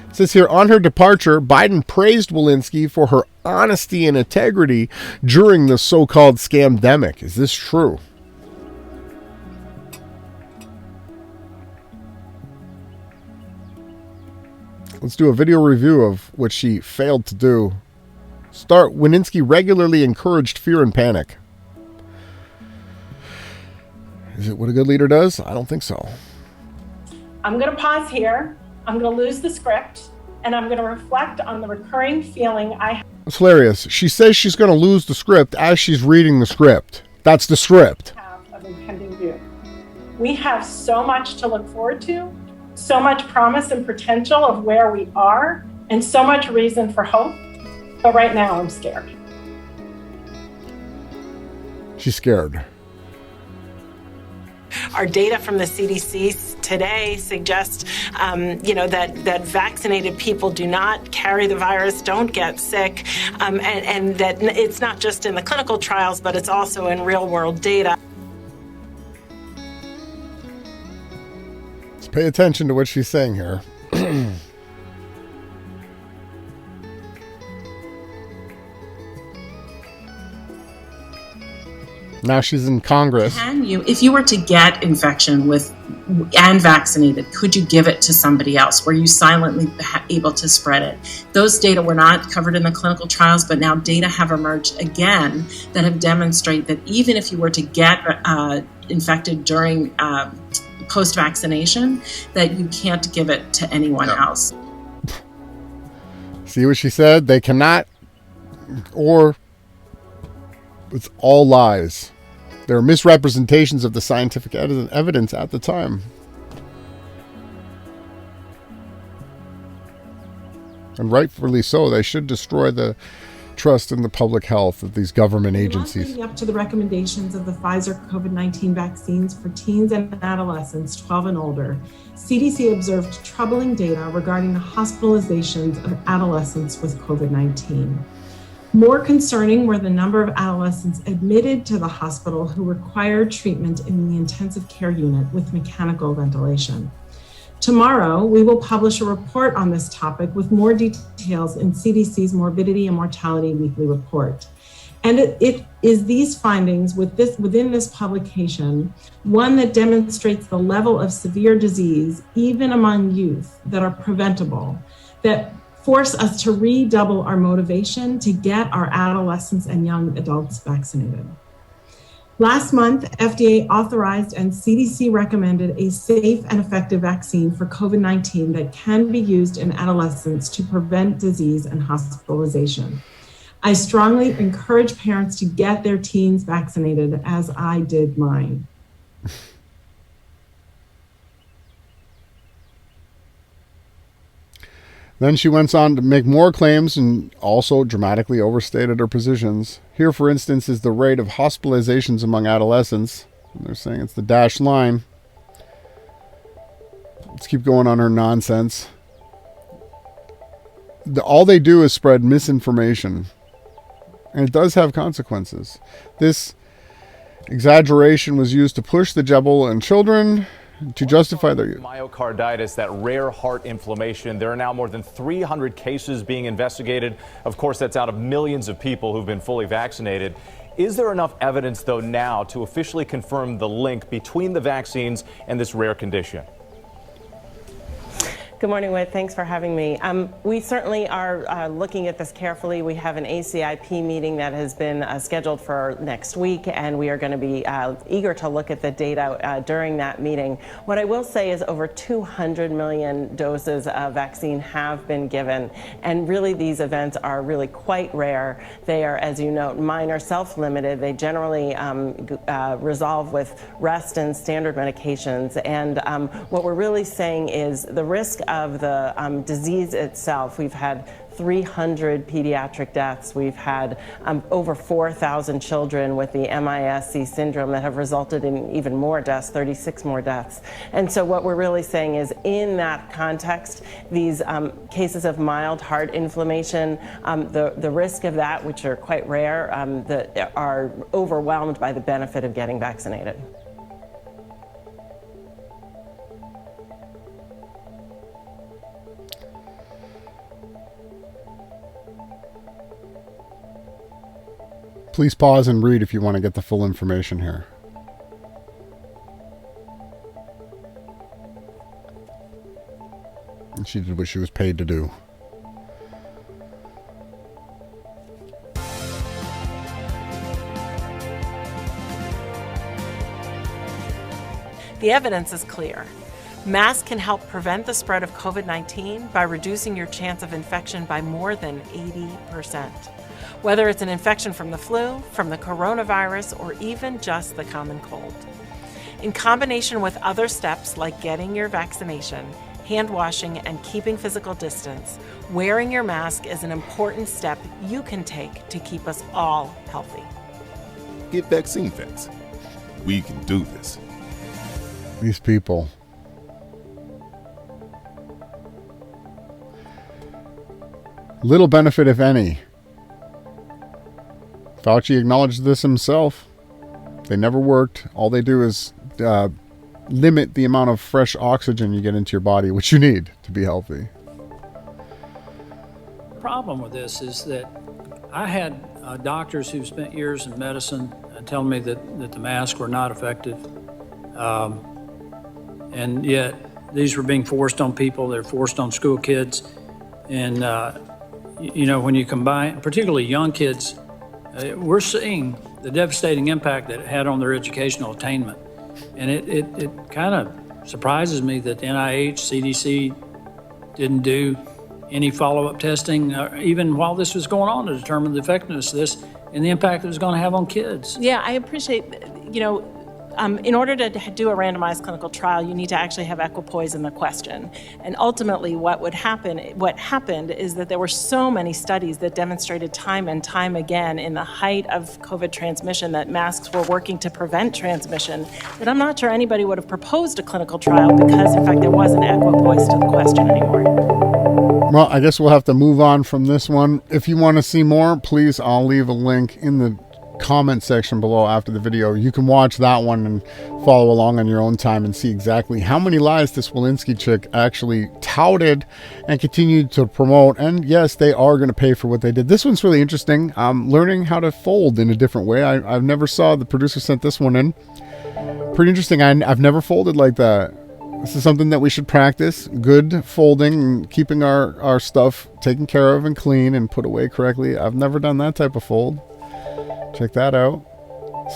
It says here, on her departure, Biden praised Walensky for her honesty and integrity during the so-called scamdemic. Is this true? Let's do a video review of what she failed to do. Walensky regularly encouraged fear and panic. Is it what a good leader does? I don't think so. I'm going to pause here. I'm going to lose the script, and I'm going to reflect on the recurring feeling I have. It's hilarious. She says she's going to lose the script as she's reading the script. That's the script. Of impending doom. We have so much to look forward to, so much promise and potential of where we are, and so much reason for hope. But right now, I'm scared. She's scared. Our data from the CDC today suggests, that vaccinated people do not carry the virus, don't get sick, and that it's not just in the clinical trials, but it's also in real-world data. Let's pay attention to what she's saying here. Now she's in Congress. Can you, if you were to get infection and vaccinated, could you give it to somebody else? Were you silently able to spread it? Those data were not covered in the clinical trials, but now data have emerged again that have demonstrated that even if you were to get infected during post-vaccination, that you can't give it to anyone else. See what she said? They cannot, or it's all lies. There are misrepresentations of the scientific evidence at the time. And rightfully so. They should destroy the trust in the public health of these government agencies. Leading up to the recommendations of the Pfizer COVID-19 vaccines for teens and adolescents 12 and older, CDC observed troubling data regarding the hospitalizations of adolescents with COVID-19. More concerning were the number of adolescents admitted to the hospital who required treatment in the intensive care unit with mechanical ventilation. Tomorrow, we will publish a report on this topic with more details in CDC's Morbidity and Mortality Weekly Report. And it is these findings within this publication, one that demonstrates the level of severe disease, even among youth, that are preventable, that force us to redouble our motivation to get our adolescents and young adults vaccinated. Last month, FDA authorized and CDC recommended a safe and effective vaccine for COVID-19 that can be used in adolescents to prevent disease and hospitalization. I strongly encourage parents to get their teens vaccinated, as I did mine. Then she went on to make more claims and also dramatically overstated her positions. Here, for instance, is the rate of hospitalizations among adolescents. And they're saying it's the dashed line. Let's keep going on her nonsense. All they do is spread misinformation. And it does have consequences. This exaggeration was used to push the jabble in children to justify their myocarditis, that rare heart inflammation. There are now more than 300 cases being investigated. Of course, that's out of millions of people who've been fully vaccinated. Is there enough evidence, though, now to officially confirm the link between the vaccines and this rare condition? Good morning, Whit. Thanks for having me. We certainly are looking at this carefully. We have an ACIP meeting that has been scheduled for next week, and we are going to be eager to look at the data during that meeting. What I will say is over 200 million doses of vaccine have been given, and really these events are really quite rare. They are, as you note, minor, self-limited. They generally resolve with rest and standard medications, and what we're really saying is the risk of the disease itself. We've had 300 pediatric deaths. We've had over 4,000 children with the MIS-C syndrome that have resulted in even more deaths, 36 more deaths. And so what we're really saying is in that context, these cases of mild heart inflammation, the risk of that, which are quite rare, are overwhelmed by the benefit of getting vaccinated. Please pause and read if you want to get the full information here. And she did what she was paid to do. The evidence is clear. Masks can help prevent the spread of COVID-19 by reducing your chance of infection by more than 80%. Whether it's an infection from the flu, from the coronavirus, or even just the common cold. In combination with other steps like getting your vaccination, hand washing, and keeping physical distance, wearing your mask is an important step you can take to keep us all healthy. Get vaccine facts. We can do this. These people. Little benefit, if any. Fauci acknowledged this himself. They never worked. All they do is limit the amount of fresh oxygen you get into your body, which you need to be healthy. The problem with this is that I had doctors who spent years in medicine telling me that the masks were not effective. And yet these were being forced on people. They're forced on school kids. And, when you combine, particularly young kids, we're seeing the devastating impact that it had on their educational attainment. And it kind of surprises me that the NIH, CDC didn't do any follow-up testing, even while this was going on, to determine the effectiveness of this and the impact it was going to have on kids. Yeah, I appreciate, in order to do a randomized clinical trial, you need to actually have equipoise in the question. And ultimately what happened is that there were so many studies that demonstrated time and time again in the height of COVID transmission that masks were working to prevent transmission, that I'm not sure anybody would have proposed a clinical trial because, in fact, there wasn't equipoise to the question anymore. Well, I guess we'll have to move on from this one. If you want to see more, please, I'll leave a link in the comment section below after the video. You can watch that one and follow along on your own time and see exactly how many lies this Walensky chick actually touted and continued to promote. And yes, they are going to pay for what they did. This one's really interesting. Learning how to fold in a different way. I've never saw, the producer sent this one in. Pretty interesting. I've never folded like that. This is something that we should practice. Good folding and keeping our stuff taken care of and clean and put away correctly. I've never done that type of fold. Check that out.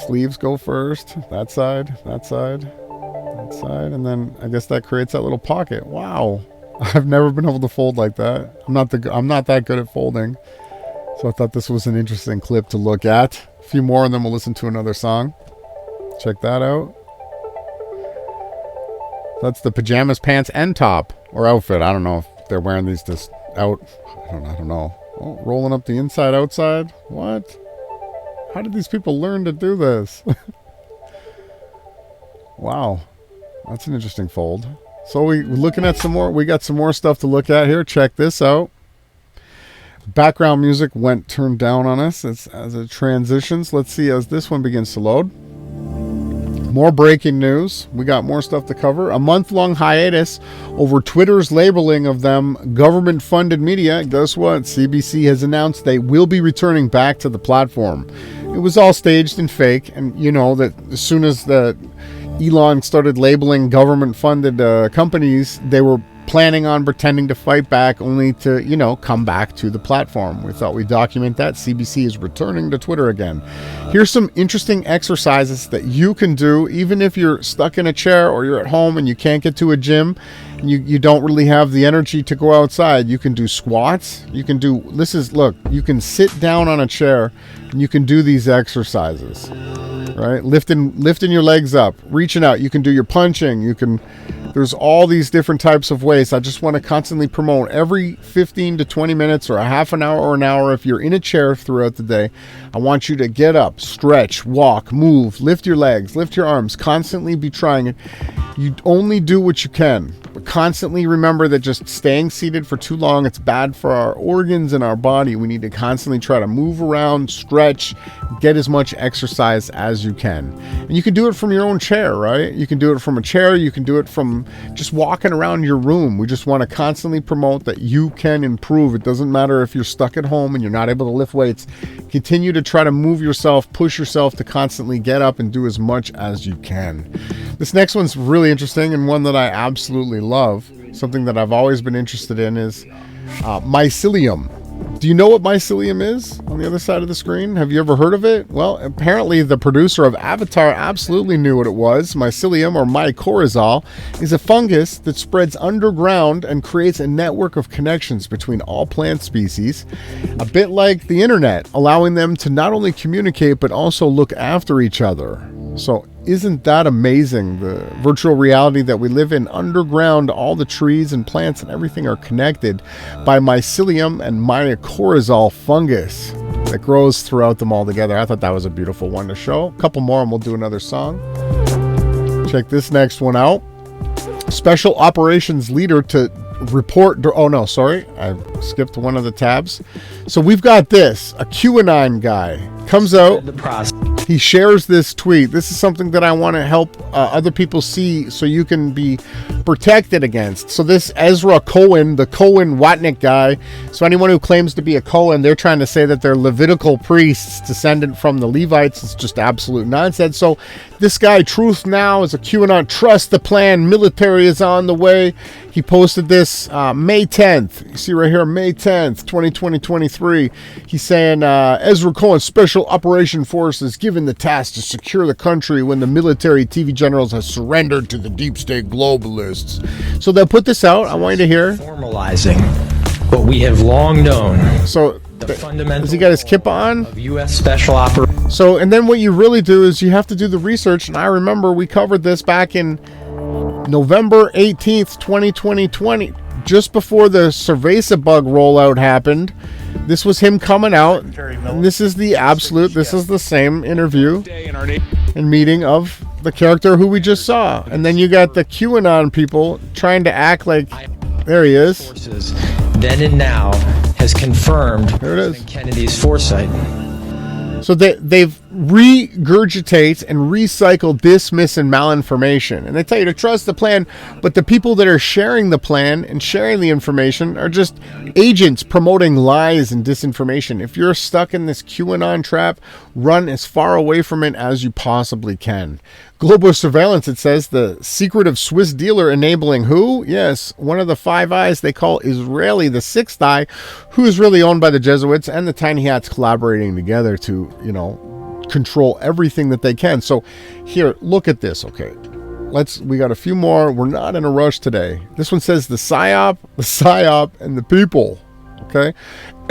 Sleeves go first. That side, that side, that side. And then I guess that creates that little pocket. Wow. I've never been able to fold like that. I'm not that good at folding. So I thought this was an interesting clip to look at. A few more and then we'll listen to another song. Check that out. That's the pajamas, pants, and top. Or outfit. I don't know if they're wearing these just out. I don't know. Oh, rolling up the inside, outside. What? How did these people learn to do this? Wow. That's an interesting fold. So we're looking at some more. We got some more stuff to look at here. Check this out. Background music turned down on us as it transitions. Let's see as this one begins to load. More breaking news. We got more stuff to cover. A month-long hiatus over Twitter's labeling of them government-funded media. Guess what? CBC has announced they will be returning back to the platform. It was all staged and fake, and you know that as soon as Elon started labeling government-funded companies, they were planning on pretending to fight back only to, come back to the platform. We thought we'd document that. CBC is returning to Twitter again. Here's some interesting exercises that you can do even if you're stuck in a chair or you're at home and you can't get to a gym and you don't really have the energy to go outside. You can do squats. You can can sit down on a chair and you can do these exercises. Right? Lifting your legs up, reaching out. You can do your punching. There's all these different types of ways. I just want to constantly promote every 15 to 20 minutes or a half an hour or an hour. If you're in a chair throughout the day, I want you to get up, stretch, walk, move, lift your legs, lift your arms, constantly be trying it. You only do what you can, but constantly remember that just staying seated for too long, it's bad for our organs and our body. We need to constantly try to move around, stretch, get as much exercise as you can. And you can do it from your own chair, right? You can do it from a chair. You can do it from just walking around your room. We just want to constantly promote that you can improve. It doesn't matter if you're stuck at home and you're not able to lift weights. Continue to try to move yourself, push yourself to constantly get up and do as much as you can. This next one's really interesting and one that I absolutely love. Something that I've always been interested in is mycelium. Do you know what mycelium is on the other side of the screen? Have you ever heard of it? Well, apparently the producer of Avatar absolutely knew what it was. Mycelium, or mycorrhizal, is a fungus that spreads underground and creates a network of connections between all plant species, a bit like the internet, allowing them to not only communicate but also look after each other. So isn't that amazing? The virtual reality that we live in underground, all the trees and plants and everything are connected by mycelium and mycorrhizal fungus that grows throughout them all together. I thought that was a beautiful one to show. A couple more and we'll do another song. Check this next one out. Special operations leader to report. I skipped one of the tabs. So we've got this. A QAnon guy comes out. He shares this tweet. This is something that I want to help other people see so you can be protected against. So this Ezra Cohen, the Cohen-Watnick guy, so anyone who claims to be a Cohen, they're trying to say that they're Levitical priests descendant from the Levites. It's just absolute nonsense. So this guy, Truth Now, is a QAnon. Trust the plan. Military is on the way. He posted this May 10th. You see right here, May 10th, 2023. He's saying Ezra Cohen, Special Operation Forces, given the task to secure the country when the military TV generals have surrendered to the deep state globalists. So they'll put this out. I want you to hear. Formalizing what we have long known. So does he got his kippa on? Of U.S. Special Operations. So, and then what you really do is you have to do the research. And I remember we covered this back in November 18th, 2020, just before the Cerveza bug rollout happened. This was him coming out, and this is the same interview and meeting of the character who we just saw. And then you got the QAnon people trying to act like, there he is. Then and now has confirmed there it is. Kennedy's foresight. So they've regurgitate and recycle, dismiss, and malinformation. And they tell you to trust the plan, but the people that are sharing the plan and sharing the information are just agents promoting lies and disinformation. If you're stuck in this QAnon trap, run as far away from it as you possibly can. Global surveillance, it says, the secretive Swiss dealer enabling who? Yes, one of the Five Eyes they call Israeli, the Sixth Eye, who is really owned by the Jesuits and the Tiny Hats collaborating together to, control everything that they can. So here, look at this, okay? We got a few more. We're not in a rush today. This one says the PSYOP, and the people, okay?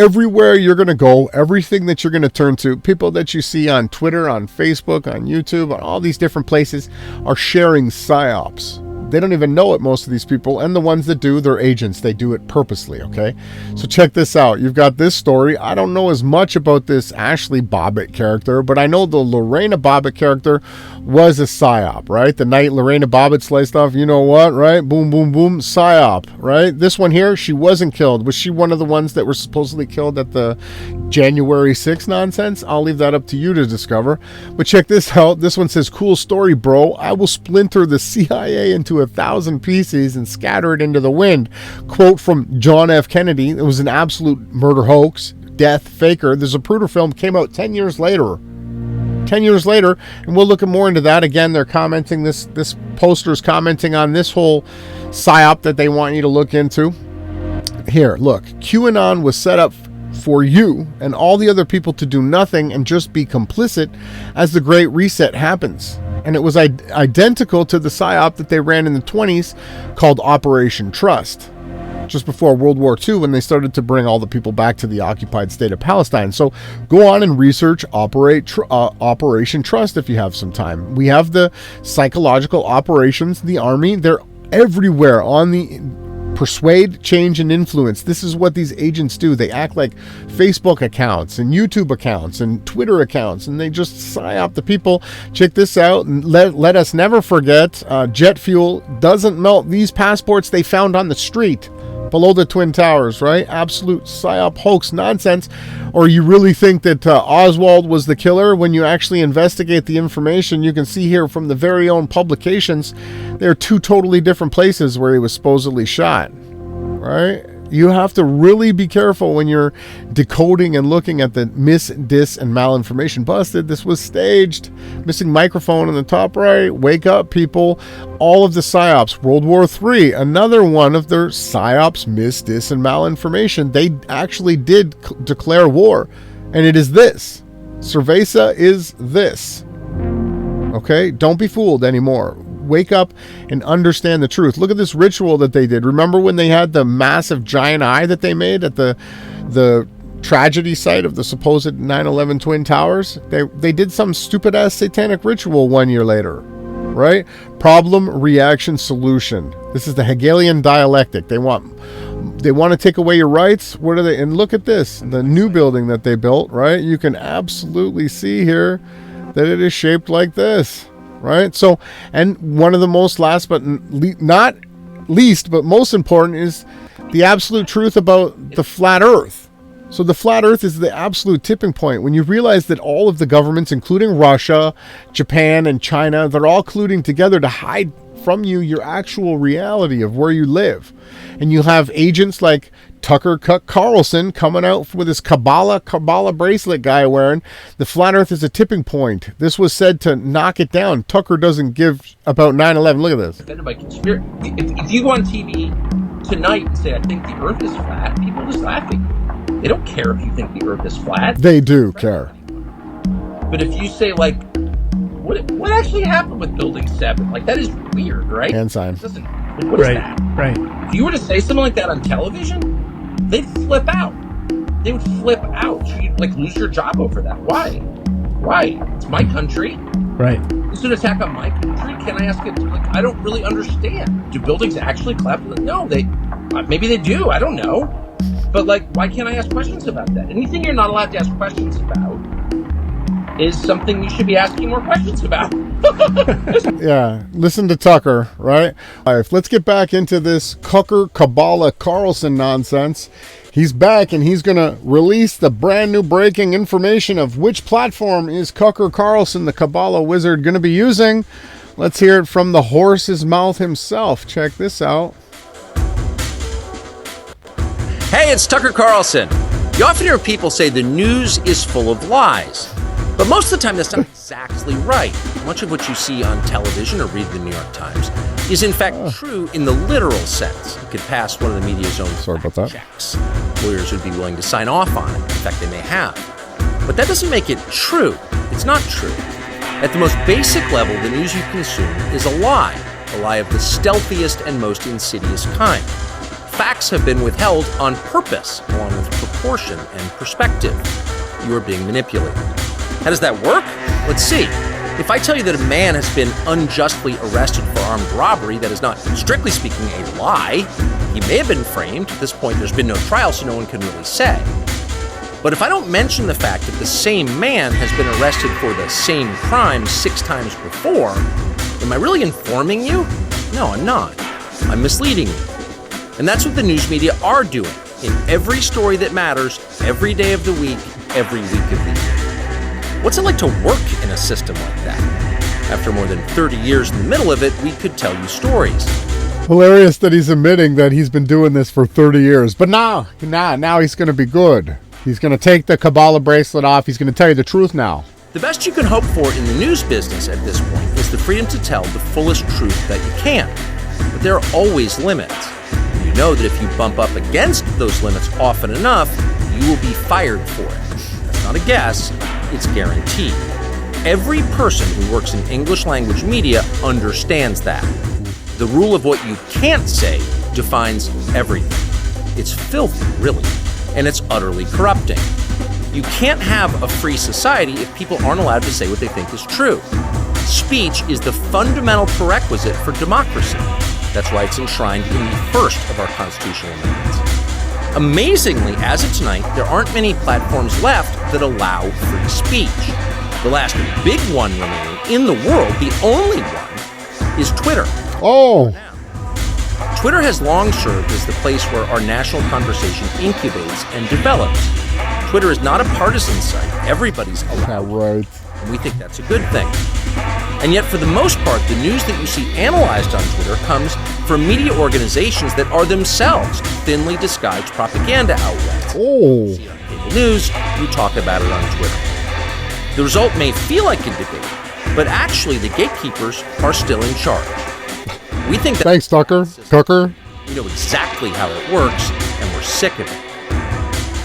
Everywhere you're going to go, everything that you're going to turn to, people that you see on Twitter, on Facebook, on YouTube, on all these different places are sharing PSYOPs. They don't even know it, most of these people, and the ones that do, they're agents. They do it purposely, okay? So check this out. You've got this story. I don't know as much about this Ashley Bobbitt character, but I know the Lorena Bobbitt character was a PSYOP, right? The night Lorena Bobbitt sliced off, you know what, right? Boom, boom, boom, PSYOP, right? This one here, she wasn't killed. Was she one of the ones that were supposedly killed at the January 6th nonsense? I'll leave that up to you to discover. But check this out. This one says, cool story, bro. I will splinter the CIA into 1,000 pieces and scatter it into the wind. Quote from John F. Kennedy. It was an absolute murder hoax, death, faker. The Zapruder film came out 10 years later. 10 years later, and we'll look at more into that. Again, they're commenting, this poster's commenting on this whole PSYOP that they want you to look into. Here, look, QAnon was set up for you and all the other people to do nothing and just be complicit as the Great Reset happens. And it was identical to the PSYOP that they ran in the 20s called Operation Trust, just before World War II, when they started to bring all the people back to the occupied state of Palestine. So go on and research Operation Trust if you have some time. We have the psychological operations, the army. They're everywhere on the persuade, change, and influence. This is what these agents do. They act like Facebook accounts and YouTube accounts and Twitter accounts, and they just psyop the people. Check this out. And let us never forget, jet fuel doesn't melt these passports they found on the street below the Twin Towers, right? Absolute psyop hoax nonsense. Or you really think that Oswald was the killer? When you actually investigate the information, you can see here from the very own publications, there are two totally different places where he was supposedly shot, right? You have to really be careful when you're decoding and looking at the mis, dis, and malinformation. Busted, this was staged. Missing microphone in the top right. Wake up, people. All of the PSYOPs. World War III, another one of their PSYOPs, mis, dis, and malinformation. They actually did declare war. And it is this. Cerveza is this. Okay? Don't be fooled anymore. Wake up and understand the truth. Look at this ritual that they did. Remember when they had the massive giant eye that they made at the tragedy site of the supposed 9/11 Twin Towers? They did some stupid ass satanic ritual 1 year later, right? Problem, reaction, solution. This is the Hegelian dialectic. They want to take away your rights. What are they? And look at this, the new building that they built, right? You can absolutely see here that it is shaped like this. Right? So, and one of the most last but not least, but most important is the absolute truth about the flat earth. So the flat earth is the absolute tipping point. When you realize that all of the governments, including Russia, Japan, and China, they're all colluding together to hide from you your actual reality of where you live. And you have agents like Tucker Carlson coming out with his Kabbalah bracelet guy wearing. The flat earth is a tipping point. This was said to knock it down. Tucker doesn't give about 9/11. Look at this. If you go on TV tonight and say, I think the earth is flat, people are just laughing. They don't care if you think the earth is flat. They do care. But if you say, like, what actually happened with Building 7? Like, that is weird, right? Hand sign. What is that? Right. If you were to say something like that on television, they'd flip out. They would flip out. You'd, like, lose your job over that. Why? It's my country. Right. This is an attack on my country. Can I ask it? Like, I don't really understand. Do buildings actually collapse? No, maybe they do. I don't know. But, like, why can't I ask questions about that? Anything you're not allowed to ask questions about is something you should be asking more questions about. Yeah, listen to Tucker, right? All right, let's get back into this Kabbalah Carlson nonsense. He's back and he's going to release the brand new breaking information of which platform is Tucker Carlson, the Kabbalah wizard, going to be using. Let's hear it from the horse's mouth himself. Check this out. Hey, it's Tucker Carlson. You often hear people say the news is full of lies. But most of the time, that's not exactly right. Much of what you see on television or read the New York Times is in fact true in the literal sense. It could pass one of the media's own checks. Lawyers would be willing to sign off on it. In fact, they may have. But that doesn't make it true. It's not true. At the most basic level, the news you consume is a lie of the stealthiest and most insidious kind. Facts have been withheld on purpose, along with proportion and perspective. You are being manipulated. How does that work? Let's see. If I tell you that a man has been unjustly arrested for armed robbery, that is not, strictly speaking, a lie. He may have been framed. At this point, there's been no trial, so no one can really say. But if I don't mention the fact that the same man has been arrested for the same crime 6 times before, am I really informing you? No, I'm not. I'm misleading you. And that's what the news media are doing in every story that matters, every day of the week, every week of the year. What's it like to work in a system like that? After more than 30 years in the middle of it, we could tell you stories. Hilarious that he's admitting that he's been doing this for 30 years. But now he's going to be good. He's going to take the Kabbalah bracelet off. He's going to tell you the truth now. The best you can hope for in the news business at this point is the freedom to tell the fullest truth that you can. But there are always limits. You know that if you bump up against those limits often enough, you will be fired for it. That's not a guess, it's guaranteed. Every person who works in English language media understands that. The rule of what you can't say defines everything. It's filthy, really, and it's utterly corrupting. You can't have a free society if people aren't allowed to say what they think is true. Speech is the fundamental prerequisite for democracy. That's why it's enshrined in the first of our constitutional amendments. Amazingly, as of tonight, there aren't many platforms left that allow free speech. The last big one remaining in the world, the only one, is Twitter. Oh. Twitter has long served as the place where our national conversation incubates and develops. Twitter is not a partisan site. Everybody's allowed. Right. And we think that's a good thing. And yet, for the most part, the news that you see analyzed on Twitter comes from media organizations that are themselves thinly disguised propaganda outlets. Oh. You see on cable news, you talk about it on Twitter. The result may feel like a debate, but actually the gatekeepers are still in charge. We think that. Thanks, Tucker. We know exactly how it works, and we're sick of it.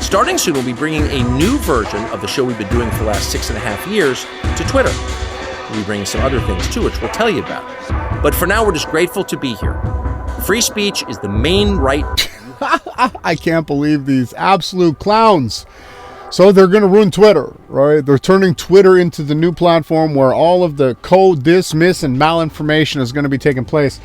Starting soon, we'll be bringing a new version of the show we've been doing for the last 6.5 years to Twitter. We'll be bringing some other things too, which we'll tell you about. But for now, we're just grateful to be here. Free speech is the main right. I can't believe these absolute clowns. So they're going to ruin Twitter, right? They're turning Twitter into the new platform where all of the code, dismiss, and malinformation is going to be taking place.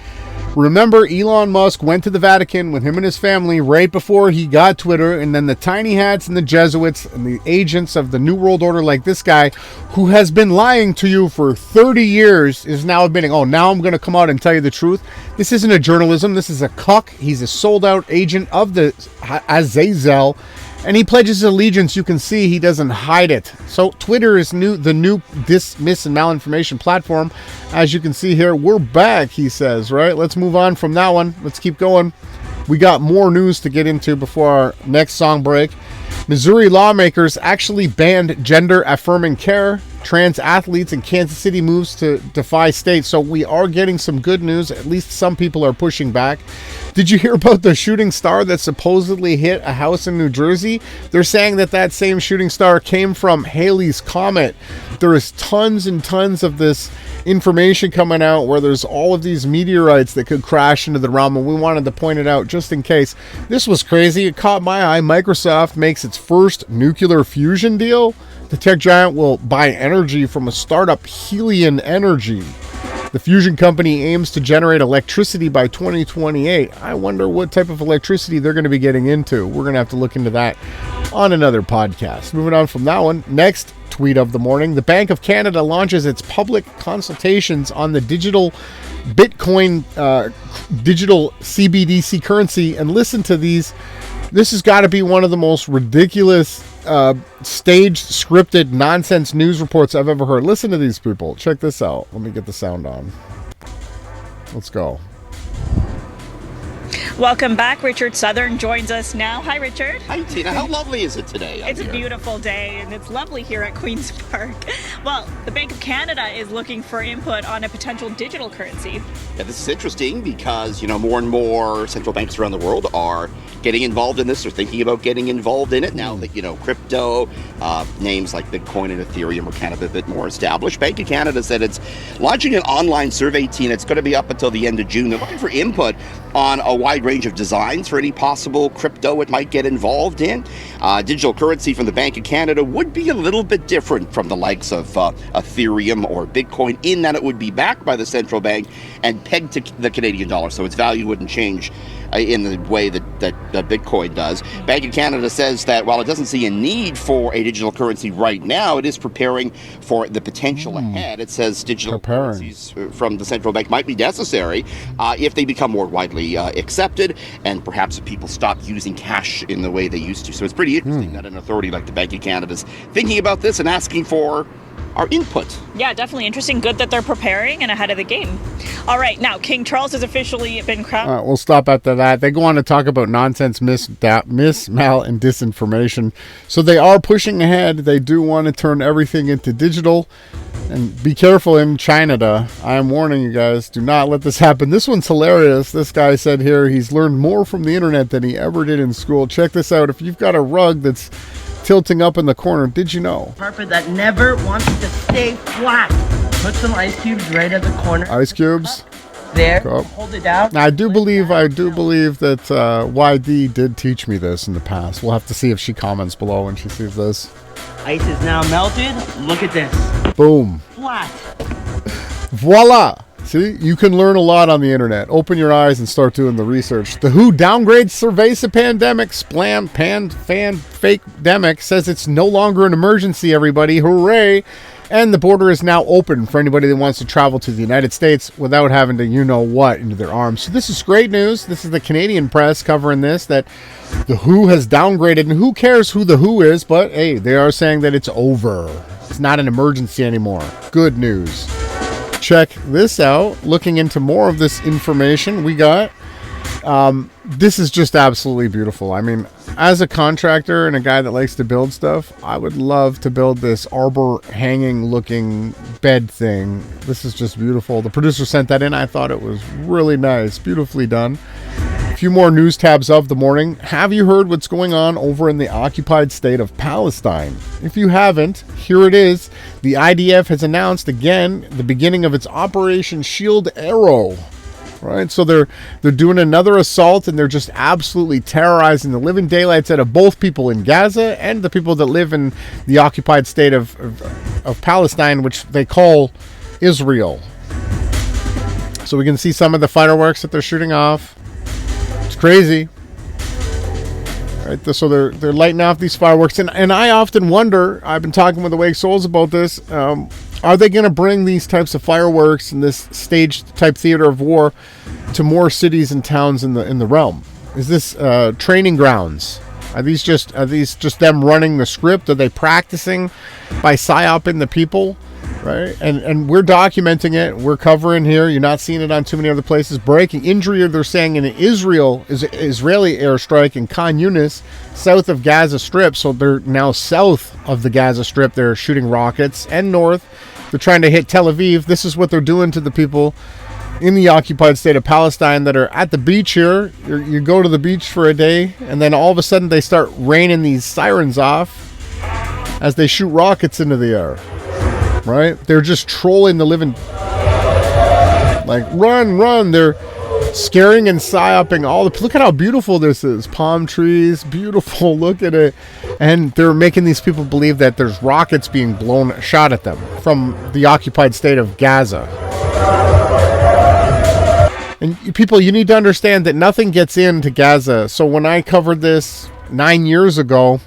Remember, Elon Musk went to the Vatican with him and his family right before he got Twitter, and then the tiny hats and the Jesuits and the agents of the New World Order like this guy, who has been lying to you for 30 years, is now admitting, oh, now I'm going to come out and tell you the truth. This isn't a journalism. This is a cuck. He's a sold-out agent of the Azazel. And he pledges allegiance. You can see he doesn't hide it. So Twitter is the new dismiss and malinformation platform. As you can see here, we're back, he says, right? Let's move on from that one. Let's keep going. We got more news to get into before our next song break. Missouri lawmakers actually banned gender-affirming care. Trans athletes in Kansas City moves to defy state. So we are getting some good news. At least some people are pushing back. Did you hear about the shooting star that supposedly hit a house in New Jersey? They're saying that same shooting star came from Halley's Comet. There is tons and tons of this information coming out where there's all of these meteorites that could crash into the realm, and we wanted to point it out just in case. This was crazy. It caught my eye. Microsoft makes its first nuclear fusion deal. The tech giant will buy energy from a startup, Helion Energy. The fusion company aims to generate electricity by 2028. I wonder what type of electricity they're going to be getting into. We're going to have to look into that on another podcast. Moving on from that one, next tweet of the morning. The Bank of Canada launches its public consultations on the digital Bitcoin, digital CBDC currency. And listen to these. This has got to be one of the most ridiculous staged, scripted nonsense news reports I've ever heard. Listen to these people. Check this out. Let me get the sound on. Let's go. Welcome back. Richard Southern joins us now. Hi, Richard. Hi, Tina. How lovely is it today? It's a beautiful day, and it's lovely here at Queen's Park. Well, the Bank of Canada is looking for input on a potential digital currency. Yeah, this is interesting because, more and more central banks around the world are getting involved in this or thinking about getting involved in it now that, crypto, names like Bitcoin and Ethereum are kind of a bit more established. Bank of Canada said it's launching an online survey, Tina. It's going to be up until the end of June. They're looking for input on a wide range of designs for any possible crypto it might get involved in. Digital currency from the Bank of Canada would be a little bit different from the likes of Ethereum or Bitcoin in that it would be backed by the central bank and pegged to the Canadian dollar, so its value wouldn't change in the way that Bitcoin does. Bank of Canada says that while it doesn't see a need for a digital currency right now, it is preparing for the potential ahead. It says digital currencies from the central bank might be necessary if they become more widely accepted and perhaps if people stop using cash in the way they used to. So it's pretty interesting that an authority like the Bank of Canada is thinking about this and asking for our input. Yeah, definitely interesting. Good that they're preparing and ahead of the game. All right, now King Charles has officially been crowned. We'll stop after that. They go on to talk about nonsense, mal, and disinformation. So they are pushing ahead. They do want to turn everything into digital. And be careful in China. I am warning you guys, do not let this happen. This one's hilarious. This guy said here he's learned more from the internet than he ever did in school. Check this out. If you've got a rug that's tilting up in the corner, did you know? Carpet that never wants to stay flat. Put some ice cubes right at the corner. Ice cubes? There. Hold it down. Now, I do believe that YD did teach me this in the past. We'll have to see if she comments below when she sees this. Ice is now melted. Look at this. Boom. Flat. Voila. See, you can learn a lot on the internet. Open your eyes and start doing the research. The WHO downgrades pervasive pandemic. Fake-demic says it's no longer an emergency, everybody. Hooray. And the border is now open for anybody that wants to travel to the United States without having to, into their arms. So this is great news. This is the Canadian press covering this, that the WHO has downgraded. And who cares who the WHO is? But, hey, they are saying that it's over. It's not an emergency anymore. Good news. Check this out. Looking into more of this information we got. This is just absolutely beautiful. I mean, as a contractor and a guy that likes to build stuff, I would love to build this arbor hanging looking bed thing. This is just beautiful. The producer sent that in. I thought it was really nice. Beautifully done. A few more news tabs of the morning. Have you heard what's going on over in the occupied state of Palestine? If you haven't, here it is. The IDF has announced again the beginning of its Operation Shield Arrow. Right, so they're doing another assault, and they're just absolutely terrorizing the living daylights out of both people in Gaza and the people that live in the occupied state of Palestine, which they call Israel. So we can see some of the fireworks that they're shooting off. It's crazy. Right, so they're lighting off these fireworks, and I often wonder. I've been talking with Awake Souls about this. Are they going to bring these types of fireworks and this staged type theater of war to more cities and towns in the realm? Is this training grounds? Are these just them running the script? Are they practicing by psyoping the people? Right, and we're documenting it. We're covering here. You're not seeing it on too many other places. Breaking injury, they're saying, in Israeli airstrike in Khan Yunis, south of Gaza Strip. So they're now south of the Gaza Strip. They're shooting rockets, and north. They're trying to hit Tel Aviv. This is what they're doing to the people in the occupied state of Palestine that are at the beach here. You go to the beach for a day, and then all of a sudden they start raining these sirens off as they shoot rockets into the air. Right? They're just trolling the living. Like, run. They're scaring and psyoping all the. Look at how beautiful this is. Palm trees, beautiful. Look at it. And they're making these people believe that there's rockets being shot at them from the occupied state of Gaza. And people, you need to understand that nothing gets into Gaza. So when I covered this 9 years ago,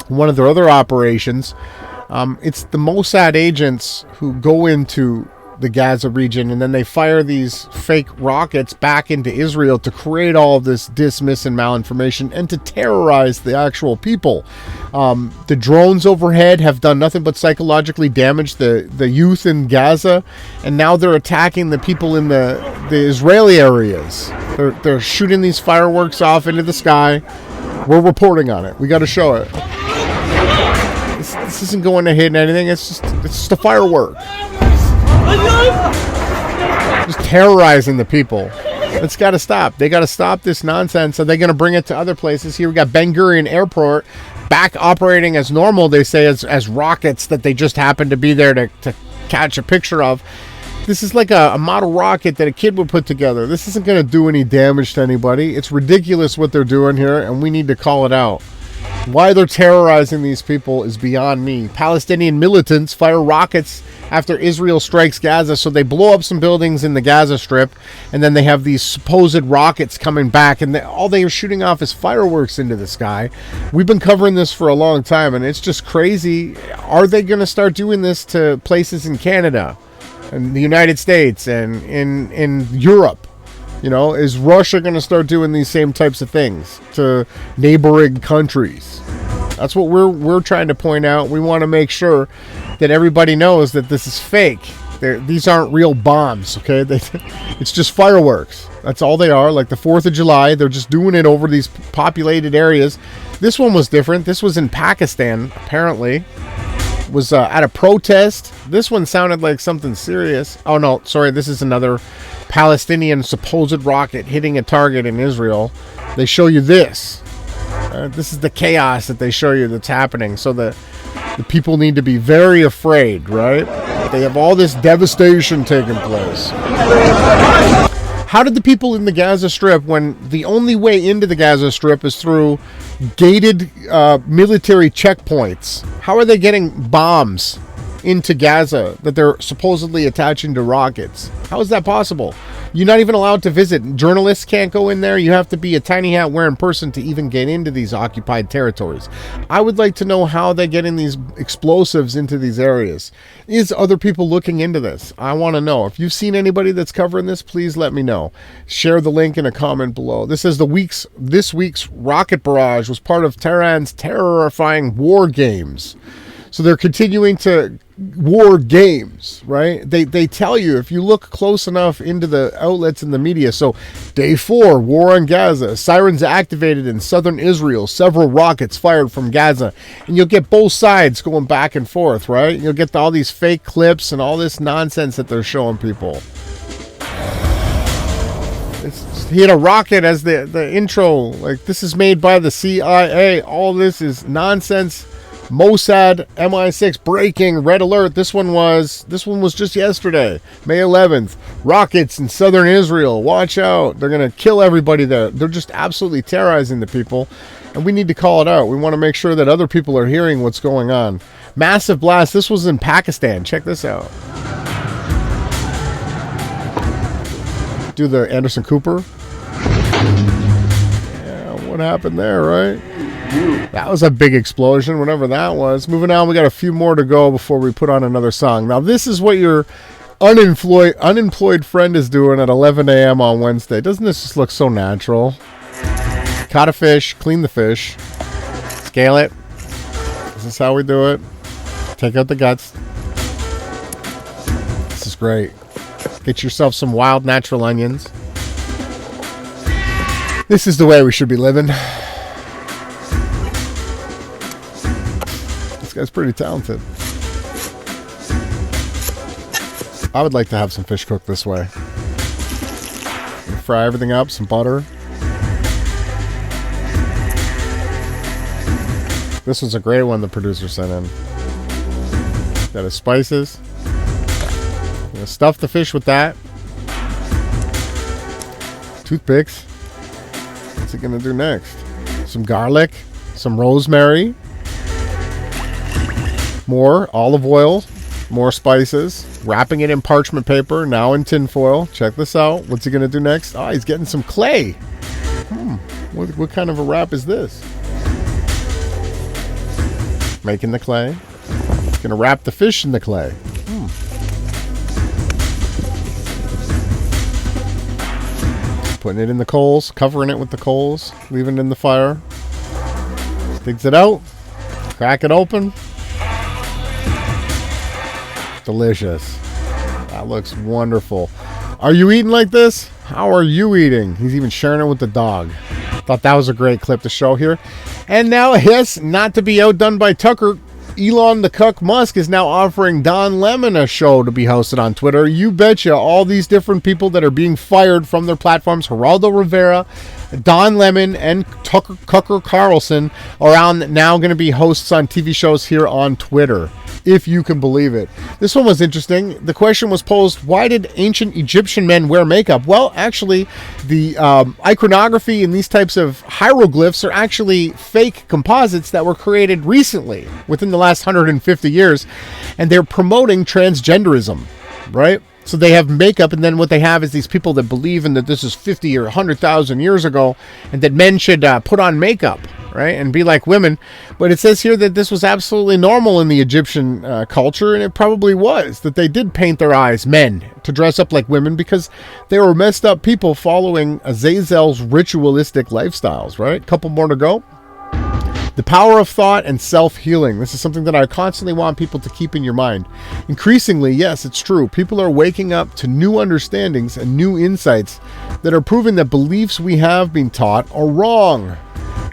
one of their other operations, it's the Mossad agents who go into the Gaza region, and then they fire these fake rockets back into Israel to create all of this dismiss and malinformation and to terrorize the actual people. The drones overhead have done nothing but psychologically damage the youth in Gaza, and now they're attacking the people in the Israeli areas. They're shooting these fireworks off into the sky. We're reporting on it. We got to show it. This isn't going to hit anything. It's just a firework. Just terrorizing the people. It's got to stop. They got to stop this nonsense. Are they going to bring it to other places? Here we got Ben Gurion Airport back operating as normal, they say, as rockets that they just happen to be there to catch a picture of. This is like a model rocket that a kid would put together. This isn't going to do any damage to anybody. It's ridiculous what they're doing here, and we need to call it out. Why they're terrorizing these people is beyond me. Palestinian militants fire rockets after Israel strikes Gaza, so they blow up some buildings in the Gaza Strip, and then they have these supposed rockets coming back, and all they are shooting off is fireworks into the sky. We've been covering this for a long time, and it's just crazy. Are they going to start doing this to places in Canada, and the United States, and in Europe? You know, is Russia going to start doing these same types of things to neighboring countries? That's what we're trying to point out. We want to make sure that everybody knows that this is fake. These aren't real bombs, okay? It's just fireworks. That's all they are. Like the 4th of July, they're just doing it over these populated areas. This one was different. This was in Pakistan, apparently. It was at a protest. This one sounded like something serious. Oh, no, sorry. This is another Palestinian supposed rocket hitting a target in Israel. They show you this. This is the chaos that they show you that's happening. So the people need to be very afraid, right? They have all this devastation taking place. How did the people in the Gaza Strip, when the only way into the Gaza Strip is through gated military checkpoints, how are they getting bombs into Gaza that they're supposedly attaching to rockets? How is that possible? You're not even allowed to visit. Journalists can't go in there. You have to be a tiny hat wearing person to even get into these occupied territories. I would like to know how they're getting these explosives into these areas. Is other people looking into this? I want to know. If you've seen anybody that's covering this, please let me know. Share the link in a comment below. This is this week's rocket barrage was part of Tehran's terrifying war games. So they're continuing to war games, right? They tell you if you look close enough into the outlets in the media. So day 4, war on Gaza, sirens activated in southern Israel, several rockets fired from Gaza, and you'll get both sides going back and forth, right? You'll get all these fake clips and all this nonsense that they're showing people. He had a rocket as the intro. Like, this is made by the CIA. All this is nonsense. Mossad, MI6 breaking, red alert. This one was just yesterday, May 11th. Rockets in southern Israel. Watch out. They're going to kill everybody there. They're just absolutely terrorizing the people. And we need to call it out. We want to make sure that other people are hearing what's going on. Massive blast. This was in Pakistan. Check this out. Do the Anderson Cooper. Yeah, what happened there, right? That was a big explosion, whatever that was. Moving on, we got a few more to go before we put on another song. Now, this is what your unemployed friend is doing at 11 a.m. on Wednesday. Doesn't this just look so natural? Caught a fish, clean the fish, scale it. This is how we do it. Take out the guts. This is great. Get yourself some wild natural onions. This is the way we should be living. Guy's pretty talented. I would like to have some fish cooked this way. Fry everything up, some butter. This was a great one the producer sent in. Got his spices. Gonna stuff the fish with that. Toothpicks. What's he gonna do next? Some garlic, some rosemary. More olive oil, more spices, wrapping it in parchment paper, now in tin foil. Check this out. What's he going to do next? Oh, he's getting some clay. What kind of a wrap is this? Making the clay. He's going to wrap the fish in the clay. Putting it in the coals, covering it with the coals, leaving it in the fire. Digs it out, crack it open. Delicious. That looks wonderful. Are you eating like this? How are you eating? He's even sharing it with the dog. Thought that was a great clip to show here. And now, yes, not to be outdone by Tucker, Elon the Cuck Musk is now offering Don Lemon a show to be hosted on Twitter. You betcha. All these different people that are being fired from their platforms, Geraldo Rivera, Don Lemon, and Tucker Carlson, are now going to be hosts on TV shows here on Twitter, if you can believe it. This one was interesting. The question was posed, why did ancient Egyptian men wear makeup? Well, actually, the iconography and these types of hieroglyphs are actually fake composites that were created recently, within the last 150 years, and they're promoting transgenderism, right? So they have makeup, and then what they have is these people that believe in that this is 50 or 100,000 years ago, and that men should put on makeup, right, and be like women. But it says here that this was absolutely normal in the Egyptian culture, and it probably was, that they did paint their eyes, men, to dress up like women, because they were messed up people following Azazel's ritualistic lifestyles, right? Couple more to go. The power of thought and self-healing. This is something that I constantly want people to keep in your mind. Increasingly, yes, it's true. People are waking up to new understandings and new insights that are proving that beliefs we have been taught are wrong,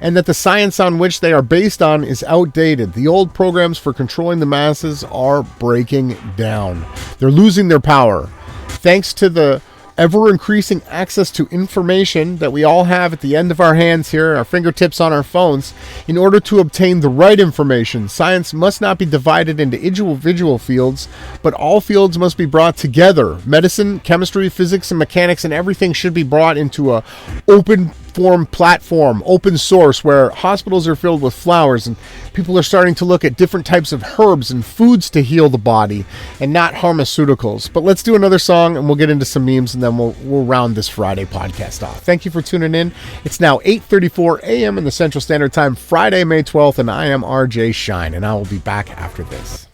and that the science on which they are based on is outdated. The old programs for controlling the masses are breaking down. They're losing their power. Thanks to the ever-increasing access to information that we all have at the end of our hands here, our fingertips on our phones, in order to obtain the right information, science must not be divided into individual fields, but all fields must be brought together. Medicine, chemistry, physics, and mechanics, and everything should be brought into a open form platform, open source, where hospitals are filled with flowers and people are starting to look at different types of herbs and foods to heal the body and not pharmaceuticals. But let's do another song and we'll get into some memes and then we'll round this Friday podcast off. Thank you for tuning in. It's now 8:34 a.m. in the Central Standard Time, Friday, May 12th, and I am RJ Shine, and I will be back after this.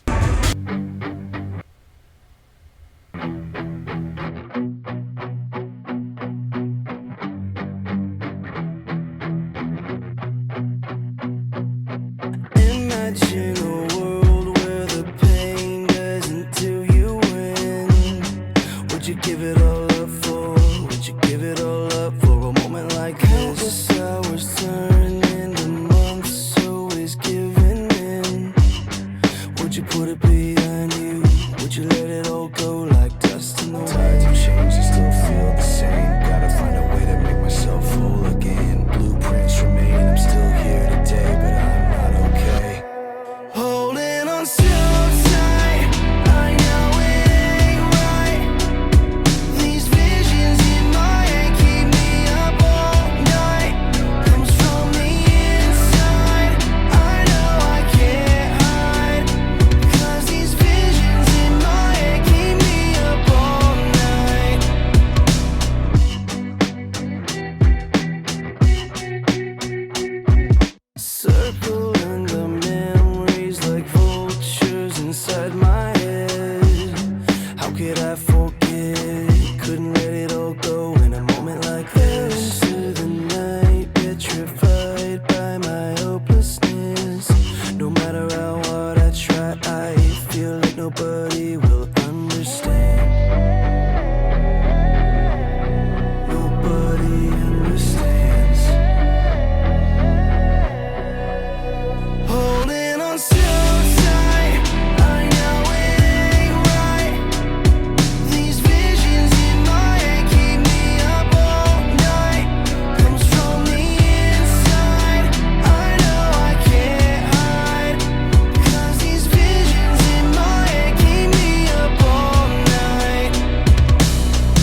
Imagine a world where the pain doesn't do you in. Would you give it all up for? Would you give it all up for a moment like this? Countless hours turn into months, always giving in. Would you put it behind you? Would you let it all go like dust in the wind? Tides have changed, I still feel the same. Gotta find a way to make myself whole again. Blueprints remain, I'm still here today, but I'm not okay. Holding on so tight, I know it ain't right. These visions in my head keep me up all night. Comes from the inside, I know I can't hide. 'Cause these visions in my head keep me up all night. Circling the memories like vultures inside my head. How could I forget? Couldn't let it all go in a moment like this. Into the night, petrified by my hopelessness. No matter how hard I try, I feel like nobody will understand. Nobody understands. Holding on so tight, I know it ain't right. These visions in my head keep me up all night. Comes from the inside, I know I can't hide. 'Cause these visions in my head keep me up all night.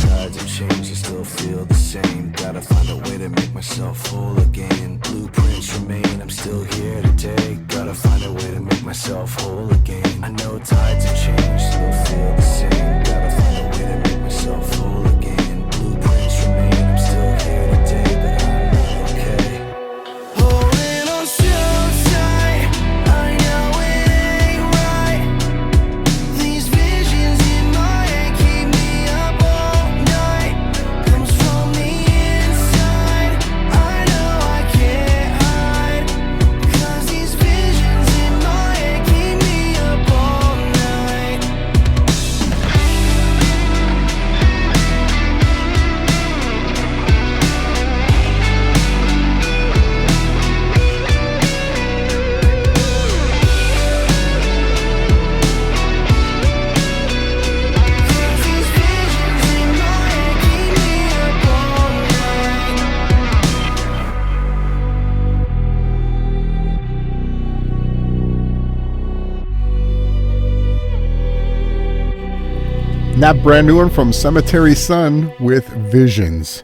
Tides have changed, I still feel the same. Gotta find a way to make myself whole again. Blueprints remain, I'm still here today. Gotta find a way to make myself whole again. I know tides have changed, still feel the same. Gotta find a way to make myself whole again. Blueprints remain, I'm still here today, but I'm not okay. Holding on so tight, I know it ain't right. These visions in my head keep me up all night. Comes from the inside, I know I can't hide. 'Cause these visions in my head keep me up all night. These visions in my head keep me up all night. And that brand new one from Cemetery Sun with Visions.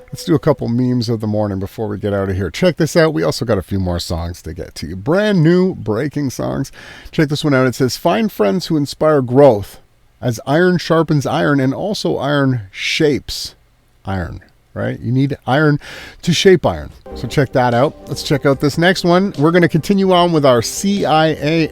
Let's do a couple memes of the morning before we get out of here. Check this out. We also got a few more songs to get to you. Brand new breaking songs. Check this one out. It says, find friends who inspire growth as iron sharpens iron and also iron shapes iron, right? You need iron to shape iron. So check that out. Let's check out this next one. We're going to continue on with our CIA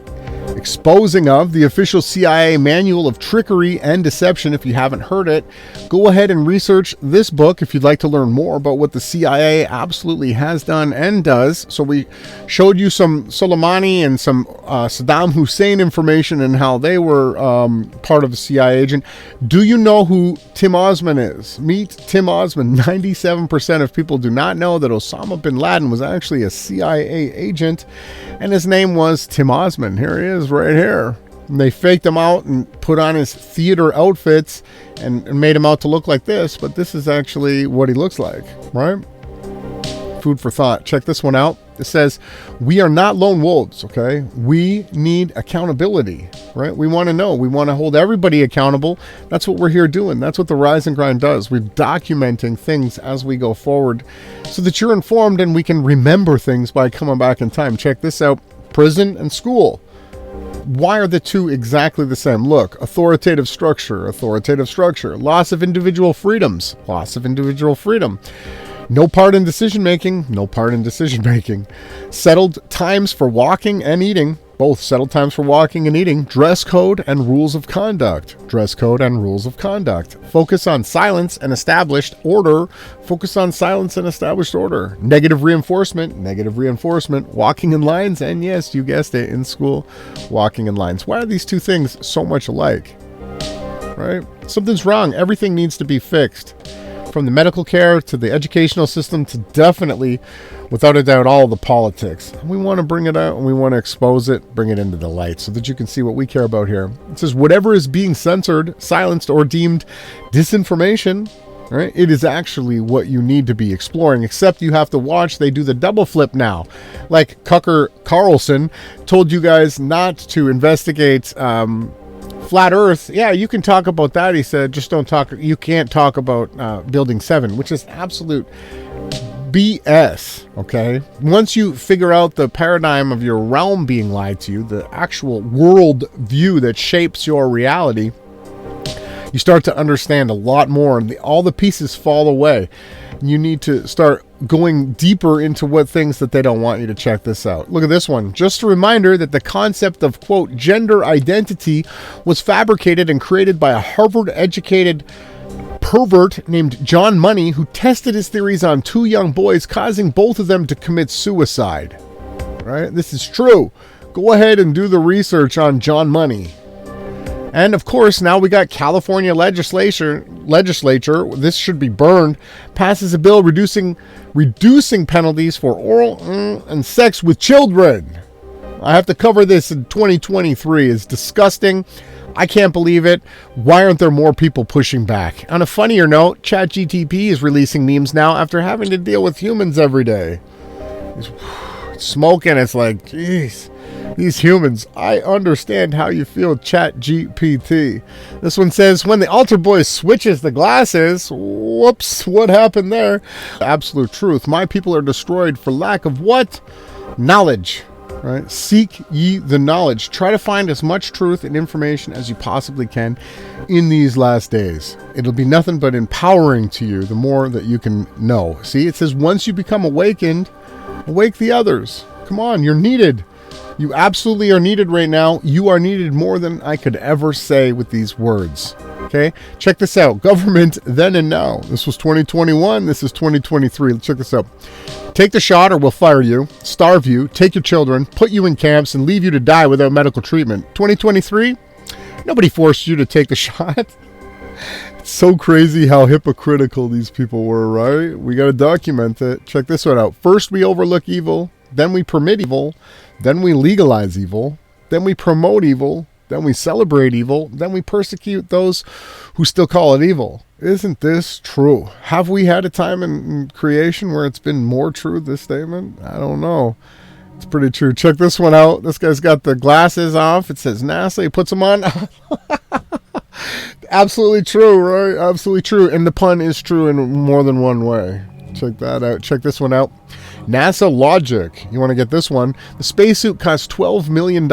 Exposing of the official CIA manual of trickery and deception. If you haven't heard it, go ahead and research this book if you'd like to learn more about what the CIA absolutely has done and does. So we showed you some Soleimani and some Saddam Hussein information and how they were part of a CIA agent. Do you know who Tim Osman is? Meet Tim Osman. 97% of people do not know that Osama bin Laden was actually a CIA agent, and his name was Tim Osman. Here he is right here. And they faked him out and put on his theater outfits and made him out to look like this, but this is actually what he looks like, right? Food for thought. Check this one out. It says, we are not lone wolves, okay? We need accountability, right? We want to know. We want to hold everybody accountable. That's what we're here doing. That's what the Rise and Grind does. We're documenting things as we go forward so that you're informed and we can remember things by coming back in time. Check this out. Prison and school. Why are the two exactly the same? Look, authoritative structure. Loss of individual freedoms. Loss of individual freedom. No part in decision-making. Settled times for walking and eating. Both settled times for walking and eating. Dress code and rules of conduct. Focus on silence and established order. Negative reinforcement. Walking in lines. And yes, you guessed it, in school, walking in lines. Why are these two things so much alike? Right? Something's wrong. Everything needs to be fixed. From the medical care to the educational system to definitely, without a doubt, all the politics. We want to bring it out and we want to expose it, bring it into the light so that you can see what we care about here. It says, whatever is being censored, silenced, or deemed disinformation, right? It is actually what you need to be exploring, except you have to watch. They do the double flip now. Like Tucker Carlson told you guys not to investigate Flat Earth. Yeah, you can talk about that, he said. Just don't talk. You can't talk about Building 7, which is absolute BS, okay? Once you figure out the paradigm of your realm being lied to you, the actual world view that shapes your reality, you start to understand a lot more, and all the pieces fall away. You need to start going deeper into what things that they don't want you to. Check this out. Look at this one. Just a reminder that the concept of, quote, gender identity was fabricated and created by a Harvard-educated pervert named John Money, who tested his theories on two young boys, causing both of them to commit suicide. Right? This is true. Go ahead and do the research on John Money. And of course, now we got California legislature, this should be burned, passes a bill reducing penalties for oral and sex with children. I have to cover this in 2023. It's disgusting. I can't believe it. Why aren't there more people pushing back? On a funnier note, ChatGPT is releasing memes now after having to deal with humans every day. It's smoking. It's like, geez. These humans, I understand how you feel, ChatGPT. This one says, when the altar boy switches the glasses, whoops, what happened there? Absolute truth. My people are destroyed for lack of what? Knowledge. Right? Seek ye the knowledge. Try to find as much truth and information as you possibly can in these last days. It'll be nothing but empowering to you the more that you can know. See, it says, once you become awakened, awake the others. Come on, you're needed. You absolutely are needed right now. You are needed more than I could ever say with these words. Okay? Check this out. Government then and now. This was 2021. This is 2023. Check this out. Take the shot or we'll fire you, starve you, take your children, put you in camps, and leave you to die without medical treatment. 2023? Nobody forced you to take the shot. It's so crazy how hypocritical these people were, right? We got to document it. Check this one out. First, we overlook evil. Then we permit evil. Then we legalize evil. Then we promote evil. Then we celebrate evil. Then we persecute those who still call it evil. Isn't this true? Have we had a time in creation where it's been more true, this statement? I don't know. It's pretty true. Check this one out. This guy's got the glasses off. It says NASA. He puts them on. Absolutely true, right? Absolutely true. And the pun is true in more than one way. Check that out. Check this one out. NASA logic. You want to get this one? The spacesuit costs $12 million.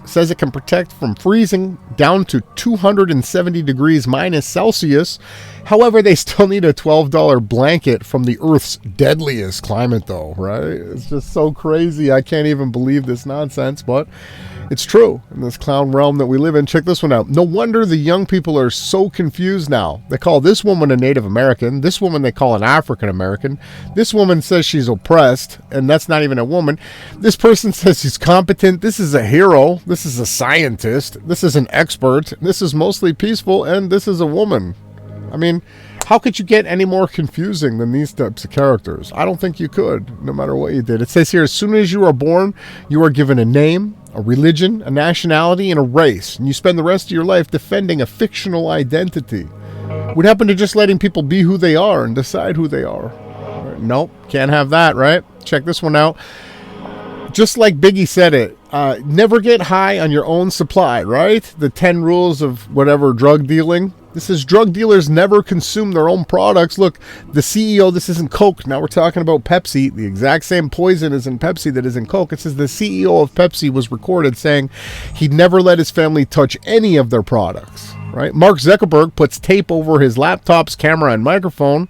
Says it can protect from freezing down to 270 degrees minus Celsius However, they still need a $12 blanket from the Earth's deadliest climate, though, right? It's just so crazy. I can't even believe this nonsense, but it's true in this clown realm that we live in. Check this one out. No wonder the young people are so confused now. They call this woman a Native American. This woman they call an African American. This woman says she's oppressed, and that's not even a woman. This person says she's competent. This is a hero. This is a scientist. This is an expert. This is mostly peaceful, and this is a woman. I mean, how could you get any more confusing than these types of characters? I don't think you could, no matter what you did. It says here, as soon as you are born, you are given a name, a religion, a nationality, and a race. And you spend the rest of your life defending a fictional identity. What happened to just letting people be who they are and decide who they are? Nope, can't have that, right? Check this one out. Just like Biggie said it, never get high on your own supply, right? The 10 rules of whatever drug dealing. This is drug dealers never consume their own products. Look, the CEO, this isn't Coke. Now we're talking about Pepsi. The exact same poison is in Pepsi that is in Coke. It says the CEO of Pepsi was recorded saying he'd never let his family touch any of their products, right? Mark Zuckerberg puts tape over his laptop's camera and microphone.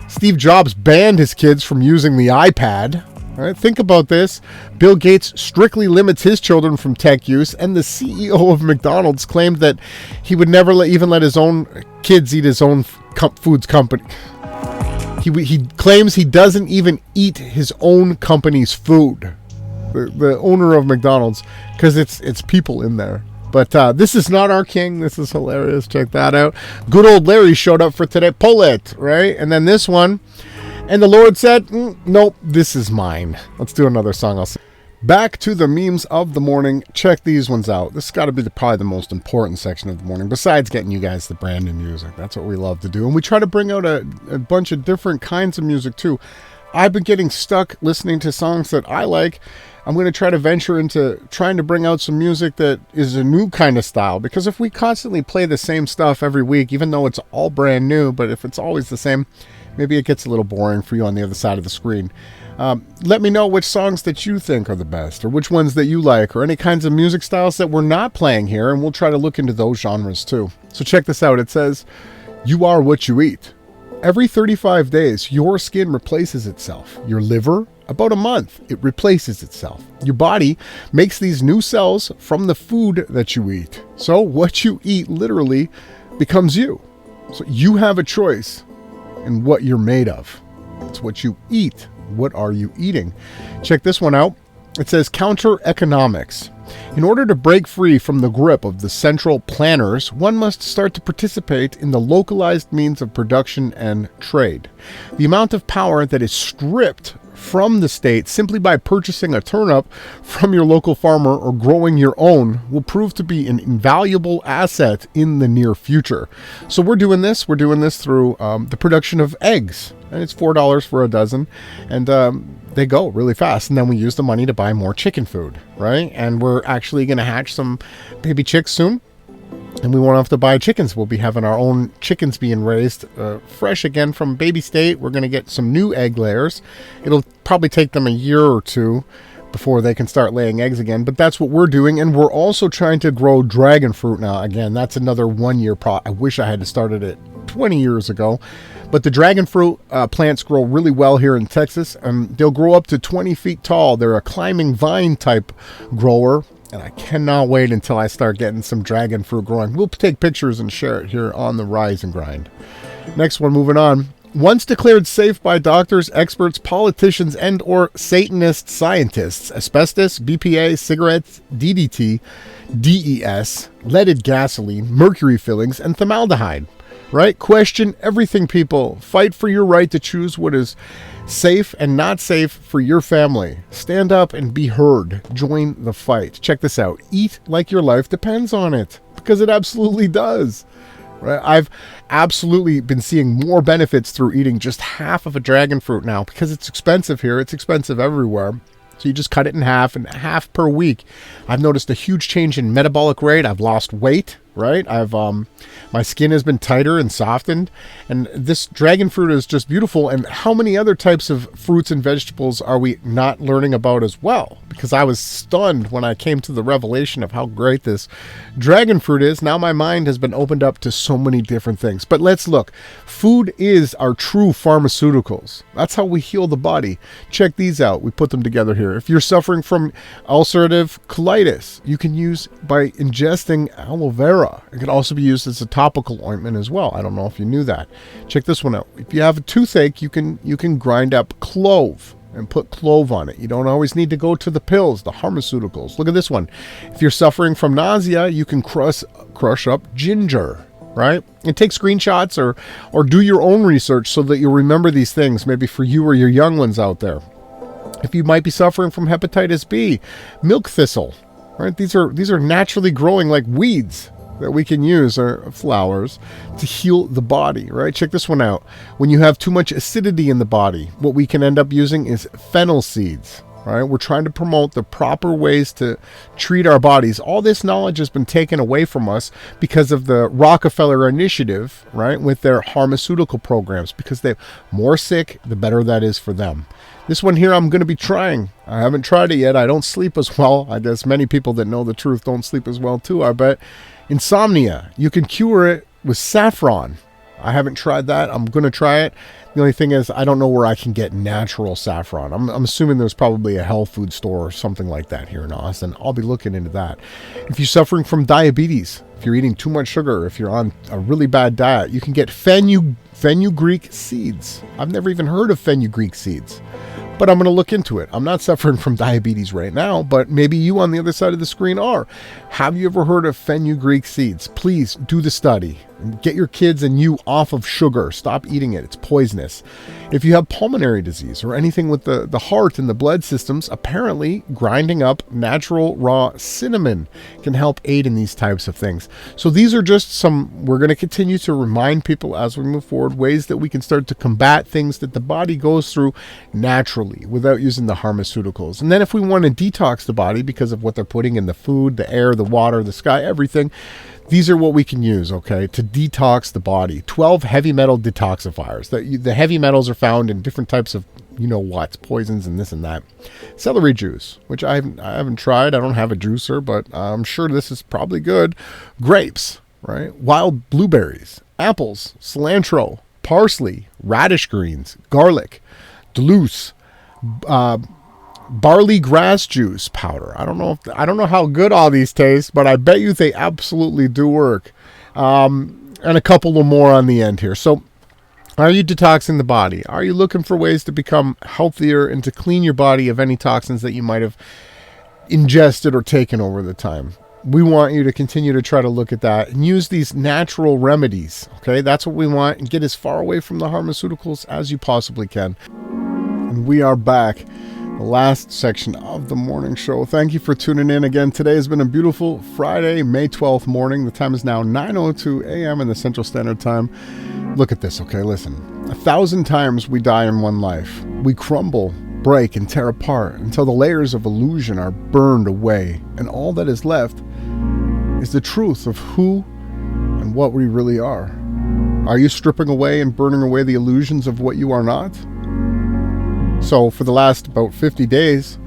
Steve Jobs banned his kids from using the iPad. All right, think about this. Bill Gates strictly limits his children from tech use, and the CEO of McDonald's claimed that he would never even let his own kids eat his own foods company. He claims he doesn't even eat his own company's food. The owner of McDonald's, because it's people in there. But this is not our king. This is hilarious. Check that out. Good old Larry showed up for today. Pull it, right? And then this one. And the Lord said, nope, this is mine. Let's do another song. I'll sing. Back to the memes of the morning. Check these ones out. This has got to be probably the most important section of the morning, besides getting you guys the brand new music. That's what we love to do. And we try to bring out a bunch of different kinds of music, too. I've been getting stuck listening to songs that I like. I'm going to try to venture into trying to bring out some music that is a new kind of style. Because if we constantly play the same stuff every week, even though it's all brand new, but if it's always the same, maybe it gets a little boring for you on the other side of the screen. Let me know which songs that you think are the best, or which ones that you like, or any kinds of music styles that we're not playing here, and we'll try to look into those genres too. So check this out. It says, you are what you eat. Every 35 days, your skin replaces itself. Your liver, about a month, it replaces itself. Your body makes these new cells from the food that you eat. So what you eat literally becomes you. So you have a choice in what you're made of. It's what you eat. What are you eating? Check this one out. It says counter economics. In order to break free from the grip of the central planners, one must start to participate in the localized means of production and trade. The amount of power that is stripped from the state simply by purchasing a turnip from your local farmer or growing your own will prove to be an invaluable asset in the near future. So we're doing this through the production of eggs, and it's $4 for a dozen, and they go really fast, and then we use the money to buy more chicken food, right? And we're actually going to hatch some baby chicks soon, and we won't have to buy chickens. We'll be having our own chickens being raised fresh again from baby state. We're going to get some new egg layers. It'll probably take them a year or two before they can start laying eggs again, but that's what we're doing. And we're also trying to grow dragon fruit now. Again, that's another 1 year I wish I had started it 20 years ago. But the dragon fruit plants grow really well here in Texas. They'll grow up to 20 feet tall. They're a climbing vine type grower. And I cannot wait until I start getting some dragon fruit growing. We'll take pictures and share it here on the Rise and Grind. Next one, moving on. Once declared safe by doctors, experts, politicians, and or Satanist scientists, asbestos, BPA, cigarettes, DDT, DES, leaded gasoline, mercury fillings, and formaldehyde. Right? Question everything, people. Fight for your right to choose what is safe and not safe for your family. Stand up and be heard. Join the fight. Check this out. Eat like your life depends on it, because it absolutely does. Right? I've absolutely been seeing more benefits through eating just half of a dragon fruit now, because it's expensive here. It's expensive everywhere. So you just cut it in half per week. I've noticed a huge change in metabolic rate. I've lost weight, right? My skin has been tighter and softened. And this dragon fruit is just beautiful. And how many other types of fruits and vegetables are we not learning about as well? because I was stunned when I came to the revelation of how great this dragon fruit is. Now my mind has been opened up to so many different things. But let's look. Food is our true pharmaceuticals. That's how we heal the body. Check these out. We put them together here. If you're suffering from ulcerative colitis, you can use by ingesting aloe vera. It can also be used as a topical ointment as well. I don't know if you knew that. Check this one out. If you have a toothache, you can grind up clove and put clove on it. You don't always need to go to the pills, the pharmaceuticals. Look at this one. If you're suffering from nausea, you can crush up ginger, right? And take screenshots or do your own research so that you'll remember these things, maybe for you or your young ones out there. If you might be suffering from hepatitis B, milk thistle, right? These are naturally growing like weeds that we can use, or flowers, to heal the body, right? Check this one out. When you have too much acidity in the body, what we can end up using is fennel seeds, right? We're trying to promote the proper ways to treat our bodies. All this knowledge has been taken away from us because of the Rockefeller Initiative, right? With their pharmaceutical programs, because they're more sick, the better that is for them. This one here I'm going to be trying. I haven't tried it yet. I don't sleep as well. I guess many people that know the truth don't sleep as well too, I bet. Insomnia. You can cure it with saffron. I haven't tried that. I'm going to try it. The only thing is, I don't know where I can get natural saffron. I'm assuming there's probably a health food store or something like that here in Austin. I'll be looking into that. If you're suffering from diabetes, if you're eating too much sugar, if you're on a really bad diet, you can get fenugreek seeds. I've never even heard of fenugreek seeds, but I'm going to look into it. I'm not suffering from diabetes right now, but maybe you on the other side of the screen are. Have you ever heard of fenugreek seeds? Please do the study. Get your kids and you off of sugar. Stop eating it. It's poisonous. If you have pulmonary disease or anything with the heart and the blood systems, apparently grinding up natural raw cinnamon can help aid in these types of things. So these are just some, we're going to continue to remind people as we move forward, ways that we can start to combat things that the body goes through naturally without using the pharmaceuticals. And then if we want to detox the body because of what they're putting in the food, the air, the water, the sky, everything, these are what we can use, okay, to detox the body. 12 heavy metal detoxifiers. The heavy metals are found in different types of, poisons and this and that. Celery juice, which I haven't tried. I don't have a juicer, but I'm sure this is probably good. Grapes, right? Wild blueberries, apples, cilantro, parsley, radish greens, garlic, Duluth, barley grass juice powder. I don't know how good all these taste, but I bet you they absolutely do work. And a couple of more on the end here. So, are you detoxing the body? Are you looking for ways to become healthier and to clean your body of any toxins that you might have ingested or taken over the time? We want you to continue to try to look at that and use these natural remedies. Okay, that's what we want, and get as far away from the pharmaceuticals as you possibly can. And we are back. The last section of the morning show. Thank you for tuning in again. Today has been a beautiful Friday, May 12th morning. The time is now 9:02 a.m. in the Central Standard Time. Look at this, okay? Listen. 1,000 times we die in one life. We crumble, break, and tear apart until the layers of illusion are burned away, and all that is left is the truth of who and what we really are. Are you stripping away and burning away the illusions of what you are not? So for the last about 50 days,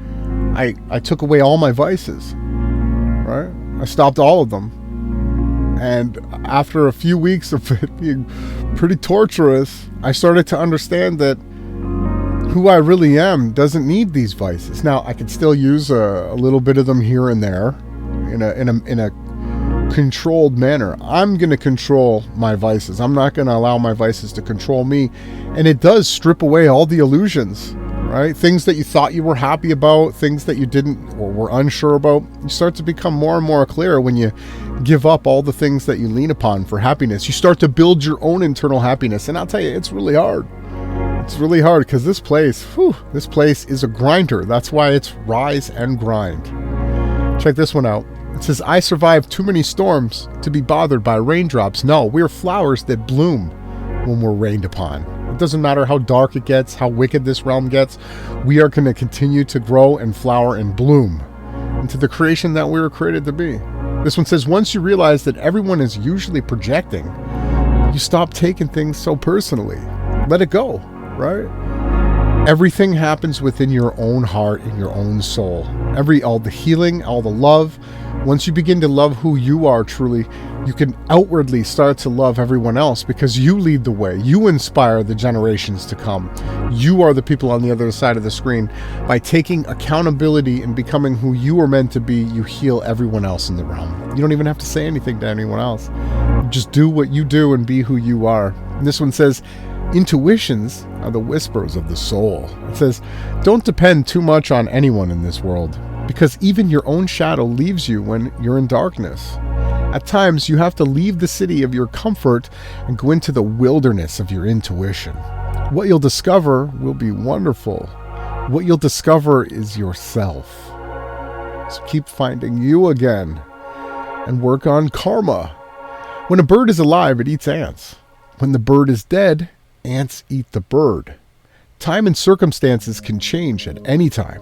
I took away all my vices, right? I stopped all of them. And after a few weeks of it being pretty torturous, I started to understand that who I really am doesn't need these vices. Now, I can still use a little bit of them here and there in a controlled manner. I'm going to control my vices. I'm not going to allow my vices to control me. And it does strip away all the illusions, right? Things that you thought you were happy about, things that you didn't or were unsure about. You start to become more and more clear when you give up all the things that you lean upon for happiness. You start to build your own internal happiness. And I'll tell you, it's really hard. It's really hard because this place is a grinder. That's why it's rise and grind. Check this one out. It says, I survived too many storms to be bothered by raindrops. No, we're flowers that bloom when we're rained upon. It doesn't matter how dark it gets, how wicked this realm gets. We are going to continue to grow and flower and bloom into the creation that we were created to be. This one says, once you realize that everyone is usually projecting, you stop taking things so personally. Let it go, right? Everything happens within your own heart and your own soul. All the healing, all the love. Once you begin to love who you are truly, you can outwardly start to love everyone else because you lead the way. You inspire the generations to come. You are the people on the other side of the screen. By taking accountability and becoming who you are meant to be, you heal everyone else in the realm. You don't even have to say anything to anyone else. Just do what you do and be who you are. And this one says, intuitions are the whispers of the soul. It says, don't depend too much on anyone in this world, because even your own shadow leaves you when you're in darkness. At times, you have to leave the city of your comfort and go into the wilderness of your intuition. What you'll discover will be wonderful. What you'll discover is yourself. So keep finding you again and work on karma. When a bird is alive, it eats ants. When the bird is dead, ants eat the bird. Time and circumstances can change at any time.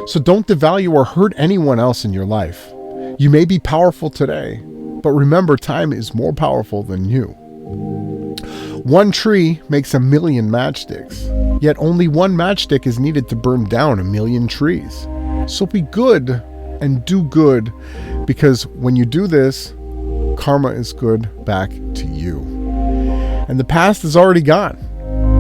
So don't devalue or hurt anyone else in your life. You may be powerful today, but remember, time is more powerful than you. One tree makes 1,000,000 matchsticks, yet only one matchstick is needed to burn down 1,000,000 trees. So be good and do good, because when you do this, karma is good back to you. And the past is already gone.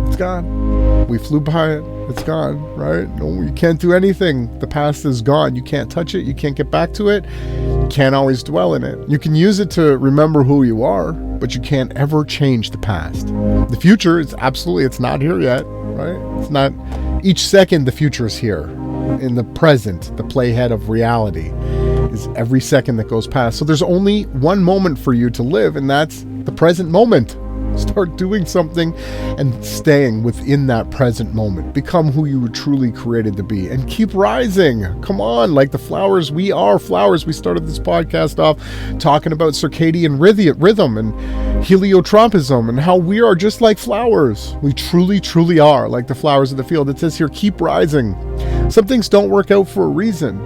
It's gone. We flew by it. It's gone, right? No, you can't do anything. The past is gone. You can't touch it. You can't get back to it. You can't always dwell in it. You can use it to remember who you are, but you can't ever change the past. The future is it's not here yet, right? It's not. Each second, the future is here. In the present, the playhead of reality is every second that goes past. So there's only one moment for you to live, and that's the present moment. Start doing something and staying within that present moment. Become who you were truly created to be and keep rising. Come on, like the flowers. We are flowers. We started this podcast off talking about circadian rhythm and heliotropism and how we are just like flowers. We truly, truly are like the flowers of the field. It says here, keep rising. Some things don't work out for a reason.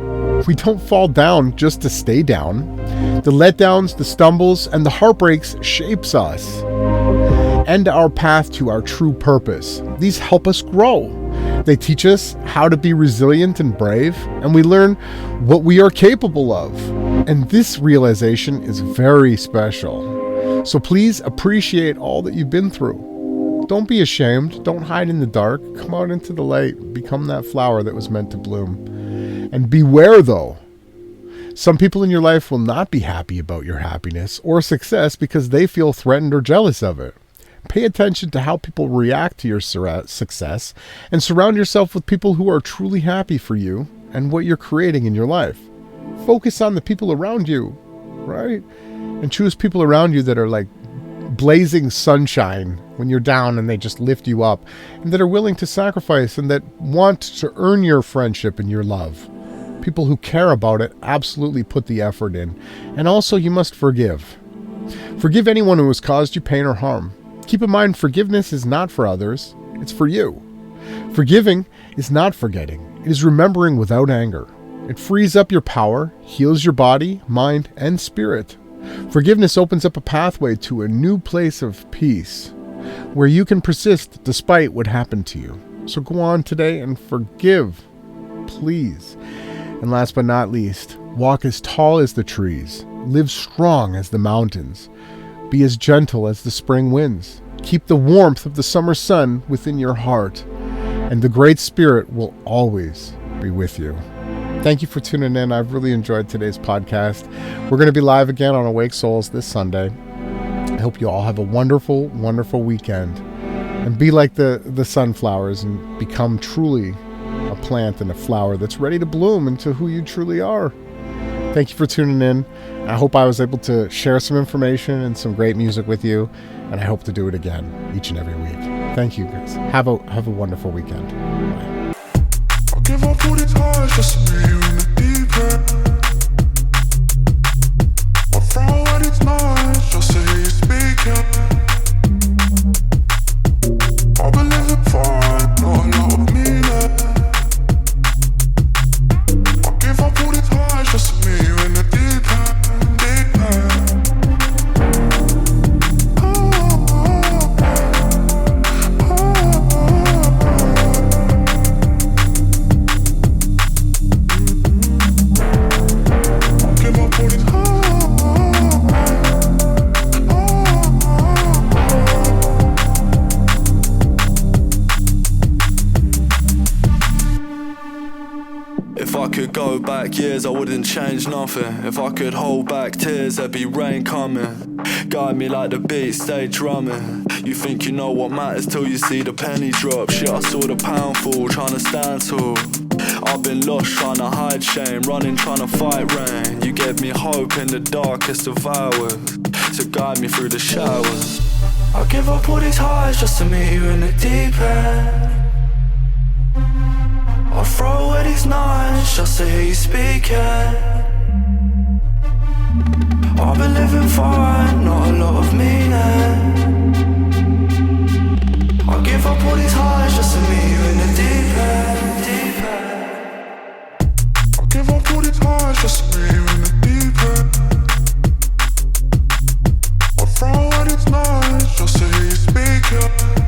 We don't fall down just to stay down. The letdowns, the stumbles, and the heartbreaks shapes us and our path to our true purpose. These help us grow. They teach us how to be resilient and brave, and we learn what we are capable of. And this realization is very special. So please appreciate all that you've been through. Don't be ashamed. Don't hide in the dark. Come out into the light. Become that flower that was meant to bloom. And beware, though. Some people in your life will not be happy about your happiness or success because they feel threatened or jealous of it. Pay attention to how people react to your success and surround yourself with people who are truly happy for you and what you're creating in your life. Focus on the people around you, right? And choose people around you that are like blazing sunshine when you're down and they just lift you up, and that are willing to sacrifice and that want to earn your friendship and your love. People who care about it absolutely put the effort in. And also, you must forgive. Forgive anyone who has caused you pain or harm. Keep in mind, forgiveness is not for others, it's for you. Forgiving is not forgetting. It is remembering without anger. It frees up your power, heals your body, mind, and spirit. Forgiveness opens up a pathway to a new place of peace, where you can persist despite what happened to you. So go on today and forgive, please. And last but not least, walk as tall as the trees. Live strong as the mountains. Be as gentle as the spring winds. Keep the warmth of the summer sun within your heart, and the Great Spirit will always be with you. Thank you for tuning in. I've really enjoyed today's podcast. We're going to be live again on Awake Souls this Sunday. I hope you all have a wonderful, wonderful weekend. And be like the sunflowers and become truly a plant and a flower that's ready to bloom into who you truly are. Thank you for tuning in. I hope I was able to share some information and some great music with you, and I hope to do it again each and every week. Thank you, guys. Have a wonderful weekend. Bye. I'll give up all the time just to be in the deep end. I'll throw what it's not, just say you're speaking. I believe it fine, not a lot of meaning. I'll give up all the time just to meet you in the deep end, deep end. Oh, oh, oh, oh, oh. If I could go back years, I wouldn't change nothing. If I could hold back tears, there'd be rain coming. Guide me like the beat, stay drumming. You think you know what matters till you see the penny drop. Shit, I saw the pound fall, trying to stand tall. I've been lost, trying to hide shame, running, trying to fight rain. You gave me hope in the darkest of hours, to guide me through the showers. I'll give up all these highs just to meet you in the deep end. I'll throw away these nights just to hear you speaking. I've been living fine, not a lot of meaning. I'll give up all these highs just to meet you in the deep end, deep end. I'll give up all these highs just to meet you in the deep end. I'll throw away these nights just to hear you speaking.